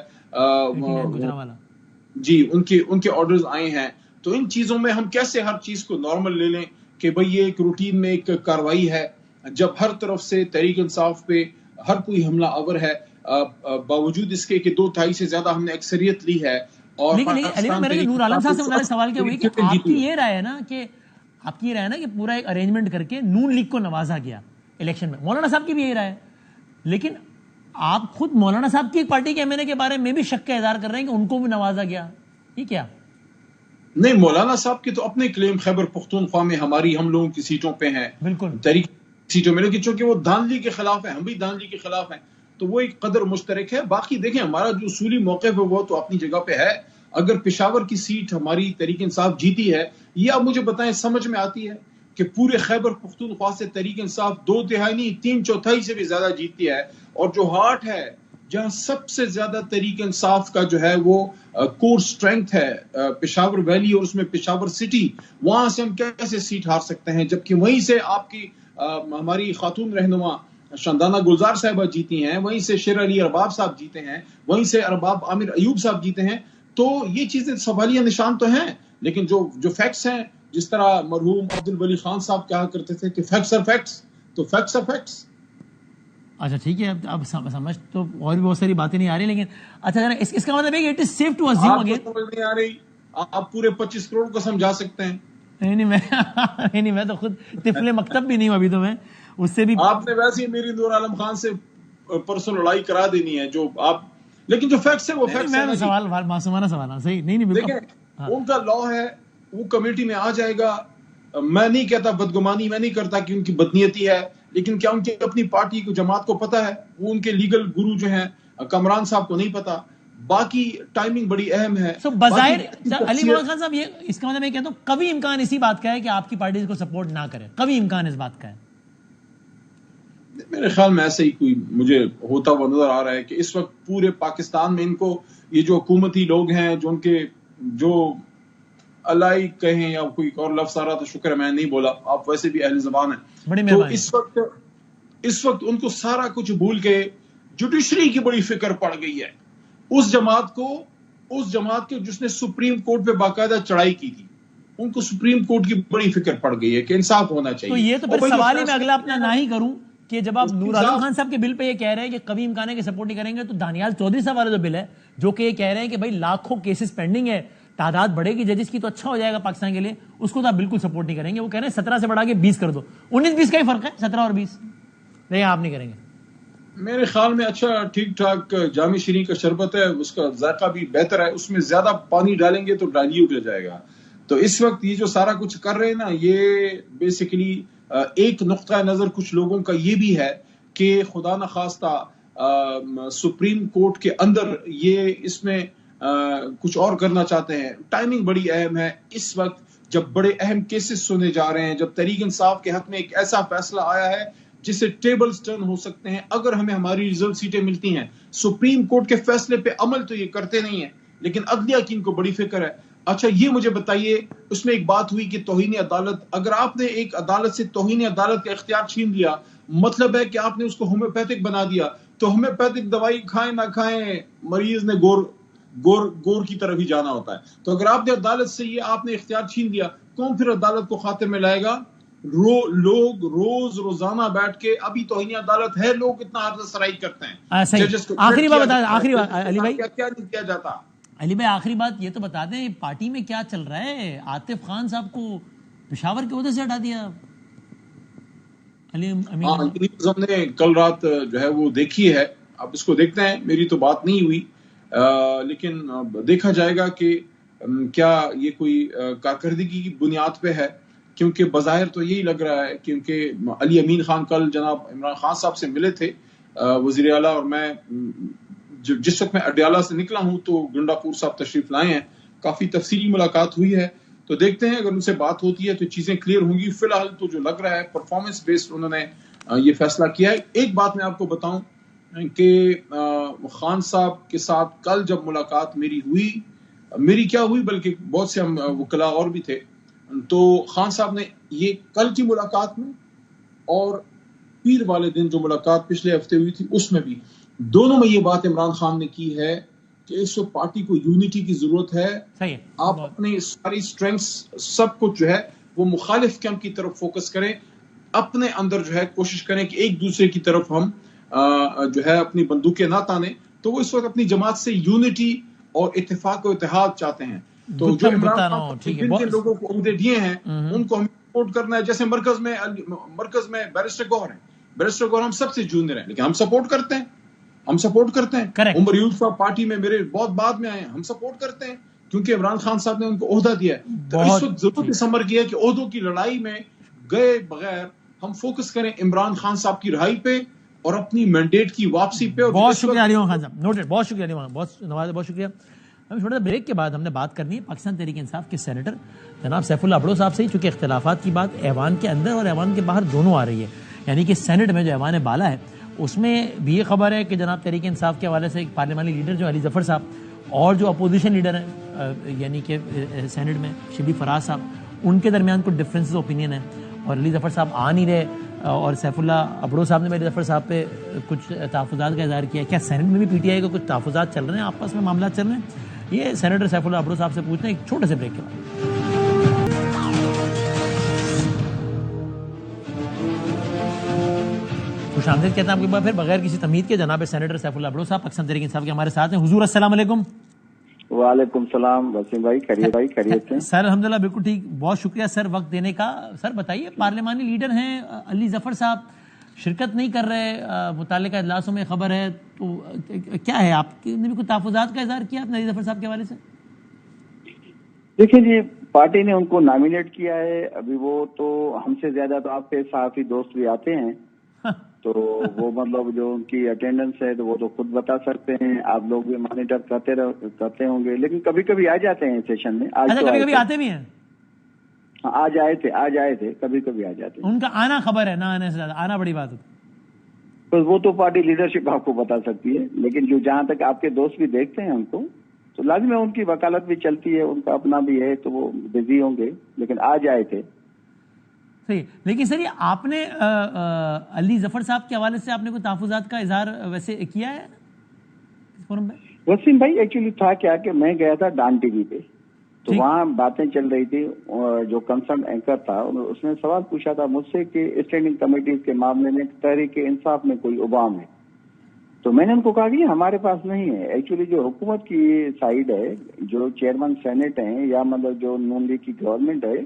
جی ان کے آرڈرز آئے ہیں. تو ان چیزوں میں ہم کیسے ہر چیز کو نارمل لے لیں کہ بھئی یہ ایک روٹین میں ایک کاروائی ہے، جب ہر طرف سے تحریک انصاف پہ ہر کوئی حملہ آور ہے، باوجود اس کے کہ 2/3 سے زیادہ ہم نے اکثریت لی ہے. اور میرے نور عالم صاحب سے متعلق سوال کیا ہوئی کہ آپ کی یہ رائے ہے نا کہ پورا ایک ارینجمنٹ کر کے نون لیگ کو نوازا گیا الیکشن میں، مولانا صاحب کی بھی یہی رائے ہے، لیکن آپ خود مولانا صاحب کی ایک پارٹی کے ایم این اے کے بارے میں بھی شک کا اظہار کر رہے ہیں کہ ان کو بھی نوازا گیا، یہ کیا؟ نہیں، مولانا صاحب کی تو اپنے کلیم خیبر پختونخوا میں ہم لوگوں کی سیٹوں پہ ہیں، بالکل تحریک سیٹوں میں، لیکن چونکہ وہ دھاندلی کے خلاف ہیں، ہم بھی دھاندلی کے خلاف ہیں، تو وہ ایک قدر مشترک ہے. باقی دیکھیں ہمارا جو اصولی موقف ہے وہ تو اپنی جگہ پہ ہے. اگر پشاور کی سیٹ ہماری تحریک انصاف جیتی ہے، یہ آپ مجھے بتائیں سمجھ میں آتی ہے کہ پورے خیبر پختونخوا سے تحریک انصاف 2/3 نہیں 3/4 سے بھی زیادہ جیتی ہے، اور جو ہارٹ ہے جہاں سب سے زیادہ تحریک انصاف کا جو ہے وہ کور سٹرینگتھ ہے پشاور ویلی اور اس میں پشاور سٹی، وہاں سے ہم کیسے سیٹ ہار سکتے ہیں؟ جبکہ وہیں سے آپ کی ہماری خاتون رہنما شاندانہ گلزار صاحبہ جیتی ہیں، وہیں سے شیر علی ارباب صاحب جیتے ہیں، وہیں سے ارباب عامر ایوب صاحب جیتے ہیں. تو یہ چیزیں سوالیہ نشان تو ہیں، لیکن جو فیکٹس ہیں، جس طرح مرحوم عبد الولی خان صاحب کہا کرتے تھے کہ فیکٹس آر فیکٹس، تو فیکٹس آر فیکٹس. اچھا ٹھیک ہے، اب سمجھ تو اور بھی بہت ساری باتیں نہیں آ رہی، لیکن اچھا اس کا مطلب ہے کہ it is safe to assume again. آپ کو سمجھ نہیں آ رہی، آپ پورے 25 کروڑ کو سمجھا سکتے ہیں. نہیں میں تو خود طفل مکتب بھی نہیں ہوں ابھی، تو میں اس سے بھی آپ نے ویسے ہی میری نور عالم خان سے پرسنل لڑائی کرا دینی ہے جو آپ، لیکن جو فیکٹس ہے وہ فیکٹس ہے. سوال معصومانہ سوال ہے، صحیح نہیں دیکھیں ان کا لا ہے، وہ کمیٹی میں آ جائے گا. میں نہیں کہتا بدگمانی میں نہیں کرتا کہ ان کی بدنیتی ہے، لیکن کیا ان کی اپنی پارٹی کو جماعت کو پتا ہے؟ وہ ان کے لیگل گرو جو ہیں کامران صاحب کو نہیں پتا. باقی ٹائمنگ بڑی اہم ہے. بظاہر علی مولانا خان صاحب، یہ اس کا مطلب میں کہتا ہوں کبھی امکان اسی بات کا ہے کہ آپ کی پارٹی کو سپورٹ نہ کرے، کبھی امکان اس بات کا ہے؟ میرے خیال میں ایسے ہی کوئی مجھے ہوتا ہوا نظر آ رہا ہے کہ اس وقت پورے پاکستان میں ان کو یہ جو حکومتی لوگ ہیں جو ان کے جو الائی کہیں یا کوئی اور لفظ آ رہا تو شکر ہے میں نہیں بولا، آپ ویسے بھی اہل زبان ہیں، تو اس وقت ان کو سارا کچھ بھول کے جوڈیشری کی بڑی فکر پڑ گئی ہے. اس جماعت کو جس نے سپریم کورٹ پہ باقاعدہ چڑھائی کی تھی، ان کو سپریم کورٹ کی بڑی فکر پڑ گئی ہے کہ انصاف ہونا چاہیے. تو یہ تو پھر سوال ہی میں اگلا اپنا نہ ہی کروں کہ جب آپ نور عالم خان صاحب کے بل پہ یہ کہہ رہے ہیں کہ کبھی امکان ہے کہ سپورٹ نہیں کریں گے، تو دانیال چودھری صاحب والا جو بل ہے جو کہ یہ کہہ رہے ہیں کہ بھائی لاکھوں کیسز پینڈنگ ہے، تعداد بڑھے گی ججز کی تو اچھا ہو جائے گا پاکستان کے لیے، اس کو تو آپ بالکل سپورٹ نہیں کریں گے. وہ کہہ رہے ہیں 17 سے بڑھا کے 20 کر دو. 19-20 کا ہی فرق ہے، 17 اور 20. نہیں آپ نہیں کریں گے؟ میرے خیال میں اچھا ٹھیک ٹھاک جامع شیریں کا شربت ہے، اس کا ذائقہ بھی بہتر ہے، اس میں زیادہ پانی ڈالیں گے تو ڈائلیوٹ ہو جائے گا. تو اس وقت یہ جو سارا کچھ کر رہے ہیں نا، یہ بیسیکلی ایک نقطہ نظر کچھ لوگوں کا یہ بھی ہے کہ خدا نخواستہ سپریم کورٹ کے اندر یہ اس میں کچھ اور کرنا چاہتے ہیں. ٹائمنگ بڑی اہم ہے اس وقت جب بڑے اہم کیسز سنے جا رہے ہیں، جب تحریک انصاف کے حق میں ایک ایسا فیصلہ آیا ہے جس سے ٹیبلز ٹرن ہو سکتے ہیں اگر ہمیں ہماری ریزرو سیٹیں ملتی ہیں. سپریم کورٹ کے فیصلے پہ عمل تو یہ کرتے نہیں ہیں، لیکن عدلیہ کی ان کو بڑی فکر ہے. اچھا یہ مجھے بتائیے، اس میں ایک بات ہوئی کہ توہین عدالت، اگر آپ نے ایک عدالت سے توہین عدالت کا اختیار چھین لیا، مطلب ہے کہ آپ نے اس کو ہومیوپیتھک بنا دیا. تو ہومیوپیتھک دوائی کھائیں نہ کھائیں، مریض نے گور کی طرف ہی جانا ہوتا ہے. تو اگر آپ نے عدالت سے یہ آپ نے اختیار چھین لیا، کون پھر عدالت کو خاطر میں لائے گا؟ لوگ روزانہ بیٹھ کے، ابھی توہین عدالت ہے، لوگ اتنا عرض سرائی کرتے ہیں. آخری بات بتا، آخری بات علی بھائی، کیا نہیں کیا جاتا؟ علی بھائی آخری بات یہ تو بتا دیں پارٹی میں کیا چل رہا ہے؟ عاطف خان صاحب کو پشاور کے عہدے سے ہٹا دیا. ہم نے کل رات جو ہے وہ دیکھی ہے، اب اس کو دیکھتے ہیں. میری تو بات نہیں ہوئی، لیکن دیکھا جائے گا کہ کیا یہ کوئی کارکردگی کی بنیاد پہ ہے، کیونکہ بظاہر تو یہی لگ رہا ہے. کیونکہ علی امین خان کل جناب عمران خان صاحب سے ملے تھے وزیر اعلیٰ، اور میں جس وقت میں اڈیالہ سے نکلا ہوں تو گنڈاپور صاحب تشریف لائے ہیں, کافی تفصیلی ملاقات ہوئی ہے, تو دیکھتے ہیں اگر ان سے بات ہوتی ہے تو چیزیں کلیئر ہوں گی. فی الحال تو جو لگ رہا ہے پرفارمنس بیسڈ انہوں نے یہ فیصلہ کیا ہے. ایک بات میں آپ کو بتاؤں کہ خان صاحب کے ساتھ کل جب ملاقات میری کیا ہوئی, بلکہ بہت سے ہم وکلاء اور بھی تھے, تو خان صاحب نے یہ کل کی ملاقات میں اور پیر والے دن جو ملاقات پچھلے ہفتے ہوئی تھی اس میں بھی, دونوں میں یہ بات عمران خان نے کی ہے کہ اس وقت پارٹی کو یونٹی کی ضرورت ہے. آپ اپنی ساری اسٹرینگس سب کچھ جو ہے وہ مخالف کیمپ کی طرف فوکس کریں, اپنے اندر جو ہے کوشش کریں کہ ایک دوسرے کی طرف ہم جو ہے اپنی بندوقیں نہ تانیں. تو وہ اس وقت اپنی جماعت سے یونٹی اور اتفاق و اتحاد چاہتے ہیں. تو جو عمران خان جن لوگوں کو عہدے دیے ہیں ان کو ہم سپورٹ کرنا ہے. جیسے مرکز میں بیرسٹر گوہر ہیں, بیرسٹر گوہر ہم سب سے جونیئر ہیں لیکن ہم سپورٹ کرتے ہیں. عمر یونس صاحب پارٹی میں میرے بہت بعد میں آئے ہیں, ہم سپورٹ کرتے ہیں کیونکہ عمران خان صاحب نے ان کو عہدہ دیا ہے. تو اس وقت ضرورت اس عمر کی ہے کہ عہدوں کی لڑائی میں گئے بغیر ہم فوکس کریں عمران خان صاحب کی رہائی پہ اور اپنی مینڈیٹ کی واپسی پہ. بہت شکریہ علی خان صاحب, نوٹڈ, بہت شکریہ علی خان, بہت شکریہ. ہمیں چھوٹا سا بریک کے بعد ہم نے بات کرنی ہے پاکستان تحریک انصاف کے سینیٹر جناب سیف اللہ ابڑو صاحب سے, چونکہ اختلافات کی بات ایوان کے اندر اور ایوان کے باہر دونوں آ رہی ہے. یعنی کہ سینٹ میں جو ایوان بالا ہے اس میں بھی یہ خبر ہے کہ جناب تحریک انصاف کے حوالے سے ایک پارلیمانی لیڈر جو علی ظفر صاحب اور جو اپوزیشن لیڈر ہیں یعنی کہ سینٹ میں شبلی فراز صاحب, ان کے درمیان کچھ ڈفرینسز اوپینین ہیں اور علی ظفر صاحب آ نہیں رہے. اور سیف اللہ ابڑو صاحب نے علی ظفر صاحب پہ کچھ تحفظات کا اظہار کیا. کیا سینٹ میں بھی پی ٹی آئی کے کچھ تحفظات چل رہے ہیں, آپس میں معاملات چل رہے ہیں؟ یہ سینیٹر سیف اللہ ابڑو صاحب سے پوچھتے ہیں ایک چھوٹے سے بریک کے بعد. خوش آمدید کہتے ہیں آپ کے بعد پھر بغیر کسی تمہید کے جناب سینیٹر سیف اللہ ابڑو صاحب پاکستان تحریک انصاف کے ہمارے ساتھ ہیں. حضور السلام علیکم. وعلیکم السلام وسیم بھائی, خیریت ہیں؟ سر الحمدللہ بالکل ٹھیک, بہت شکریہ سر وقت دینے کا. سر بتائیے, پارلیمانی لیڈر ہیں علی ظفر صاحب, شرکت نہیں کر رہے متعلقہ اجلاسوں میں خبر ہے, تو کیا ہے آپ نے بھی کچھ تحفظات کا اظہار کیا علی ظفر صاحب کے حوالے سے؟ دیکھیں جی, پارٹی نے ان کو نامینیٹ کیا ہے. ابھی وہ تو ہم سے زیادہ تو آپ کے صحافی دوست بھی آتے ہیں, تو وہ مطلب جو ان کی اٹینڈنس ہے تو وہ تو خود بتا سکتے ہیں, آپ لوگ بھی مانیٹر کرتے ہوں گے, لیکن کبھی کبھی آ جاتے ہیں سیشن میں. کبھی کبھی آتے بھی ہیں, آج آئے تھے, کبھی کبھی آ جاتے ہیں. ان کا آنا خبر ہے, نہ آنے سے زیادہ آنا بڑی بات ہوتی. تو وہ تو پارٹی لیڈرشپ آپ کو بتا سکتی ہے, لیکن جو جہاں تک آپ کے دوست بھی دیکھتے ہیں ان کو, تو لازم ہے ان کی وکالت بھی چلتی ہے, ان کا اپنا بھی ہے, تو وہ بزی ہوں گے, لیکن آج آئے تھے. صحیح. لیکن سر یہ آپ نے علی ظفر صاحب کے حوالے سے آپ نے کوئی تحفظات کا اظہار ویسے کیا ہے فورم میں؟ وسیم بھائی ایکچولی تھا کیا کہ میں گیا تھا ڈان ٹی وی پہ, تو وہاں باتیں چل رہی تھی. جو کنسرن اینکر تھا اس نے سوال پوچھا تھا مجھ سے کہ اسٹینڈنگ کمیٹیز کے معاملے میں تحریک انصاف میں کوئی ابہام ہے. تو میں نے ان کو کہا کہ ہمارے پاس نہیں ہے. ایکچولی جو حکومت کی سائڈ ہے, جو چیئرمین سینٹ ہیں یا مطلب جو نون لیگ کی گورنمنٹ ہے,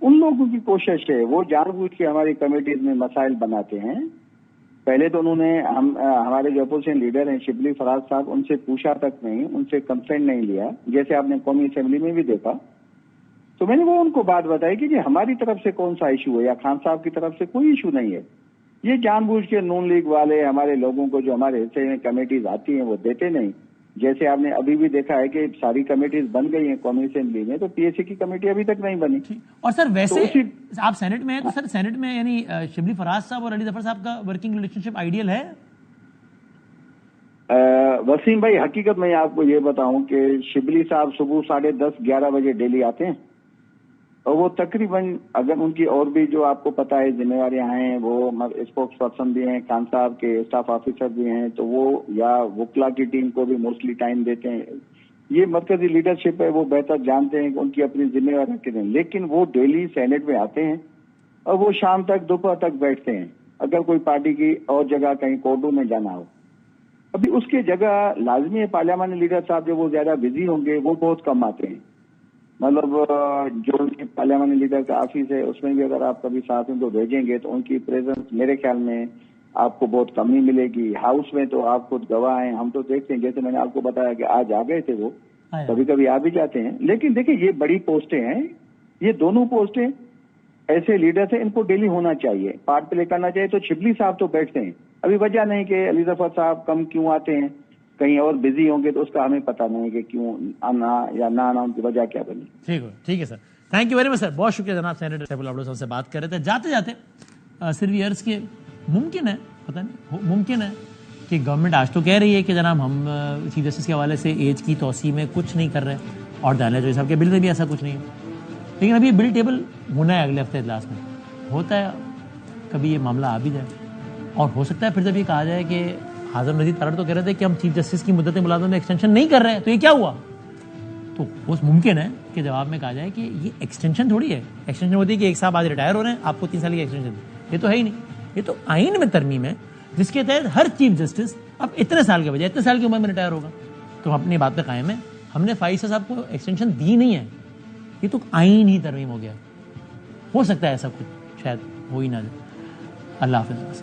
ان لوگوں کی کوشش ہے, وہ جان بوجھ کے ہماری کمیٹیز میں مسائل بناتے ہیں. پہلے تو انہوں نے ہمارے جو اپوزیشن لیڈر ہیں شبلی فراز صاحب, ان سے پوچھا تک نہیں, ان سے کنسنٹ نہیں لیا, جیسے آپ نے قومی اسمبلی میں بھی دیکھا. تو میں نے وہ ان کو بات بتائی کہ جی ہماری طرف سے کون سا ایشو ہے یا خان صاحب کی طرف سے کوئی ایشو نہیں ہے. یہ جان بوجھ کے نون لیگ والے ہمارے لوگوں کو جو ہمارے حصے میں کمیٹیز آتی ہیں وہ دیتے نہیں. جیسے آپ نے ابھی بھی دیکھا ہے کہ ساری کمیٹیز بن گئی ہیں قومی اسمبلی میں, تو پی ایس سی کی کمیٹی ابھی تک نہیں بنی. اور سر ویسے آپ سینٹ میں ہیں, تو سر سینٹ میں یعنی شبلی فراز صاحب اور علی ظفر صاحب کا ورکنگ ریلیشن شپ آئیڈیل ہے؟ وسیم بھائی حقیقت میں آپ کو یہ بتاؤں کہ شبلی صاحب صبح 10:30-11 بجے ڈیلی آتے ہیں, اور وہ تقریباً اگر ان کی اور بھی جو آپ کو پتا ہے ذمہ داریاں ہیں, وہ اسپوکس پرسن بھی ہیں, خان صاحب کے اسٹاف آفیسر بھی ہیں, تو وہ یا وکلا کی ٹیم کو بھی موسٹلی ٹائم دیتے ہیں. یہ مرکزی لیڈرشپ ہے, وہ بہتر جانتے ہیں کہ ان کی اپنی ذمہ داری کتنی ہیں, لیکن وہ ڈیلی سینٹ میں آتے ہیں اور وہ شام تک دوپہر تک بیٹھتے ہیں. اگر کوئی پارٹی کی اور جگہ کہیں کوڈو میں جانا ہو, ابھی اس کی جگہ لازمی ہے پارلیمانی لیڈر صاحب جو وہ زیادہ بزی ہوں گے, وہ بہت کم آتے ہیں. مطلب جو ان کے پارلیمانی لیڈر کا آفس ہے اس میں بھی اگر آپ کبھی ساتھ ان کو بھیجیں گے تو ان کی پریزنس میرے خیال میں آپ کو بہت کم ہی ملے گی. ہاؤس میں تو آپ خود گواہ ہیں, ہم تو دیکھتے ہیں, جیسے میں نے آپ کو بتایا کہ آج آ گئے تھے, وہ کبھی کبھی آ بھی جاتے ہیں. لیکن دیکھیں یہ بڑی پوسٹیں ہیں, یہ دونوں پوسٹیں ایسے لیڈر ہیں, ان کو ڈیلی ہونا چاہیے, پارٹ پلے کرنا چاہیے. تو شبلی صاحب تو بیٹھتے ہیں, ابھی وجہ نہیں کہ علی ظفر صاحب کم کیوں آتے ہیں. کہیں اور بزی ہوں گے تو اس کا ہمیں پتہ نہیں کہ کیوں آنا یا نہ آنا، ان کی وجہ کیا بنی. ٹھیک ہے سر، تھینک یو ویری مچ سر، بہت شکریہ جناب. سینیٹر سیف اللہ صاحب سے بات کر رہے تھے. جاتے جاتے صرف یہ عرض کہ ممکن ہے، پتہ نہیں، ممکن ہے کہ گورنمنٹ آج تو کہہ رہی ہے کہ جناب ہم چیف جسٹس کے حوالے سے ایج کی توسیع میں کچھ نہیں کر رہے، اور دانیہ جوئی صاحب کے بل میں بھی ایسا کچھ نہیں ہے، لیکن ابھی بل ٹیبل ہونا ہے اگلے ہفتے اجلاس میں. ہوتا ہے کبھی یہ معاملہ آ بھی جائے، اور ہو سکتا ہے پھر جب یہ کہا جائے کہ اعظم نذیر تارڑ تو کہہ رہے تھے کہ ہم چیف جسٹس کی مدت ملازمت میں ایکسٹینشن نہیں کر رہے ہیں، تو یہ کیا ہوا؟ تو وہ ممکن ہے کہ جواب میں کہا جائے کہ یہ ایکسٹینشن تھوڑی ہے. ایکسٹینشن ہوتی ہے کہ ایک صاحب آج ریٹائر ہو رہے ہیں، آپ کو 3 سال کی ایکسٹینشن، یہ تو ہے ہی نہیں. یہ تو آئین میں ترمیم ہے جس کے تحت ہر چیف جسٹس اب اتنے سال کے بجائے اتنے سال کی عمر میں ریٹائر ہوگا. تو ہم اپنی بات پہ قائم ہے، ہم نے فائز صاحب کو ایکسٹینشن دی نہیں ہے، یہ تو آئین ہی ترمیم ہو گیا. ہو سکتا ہے ایسا کچھ شاید ہو ہی نہ جائے. اللہ حافظ.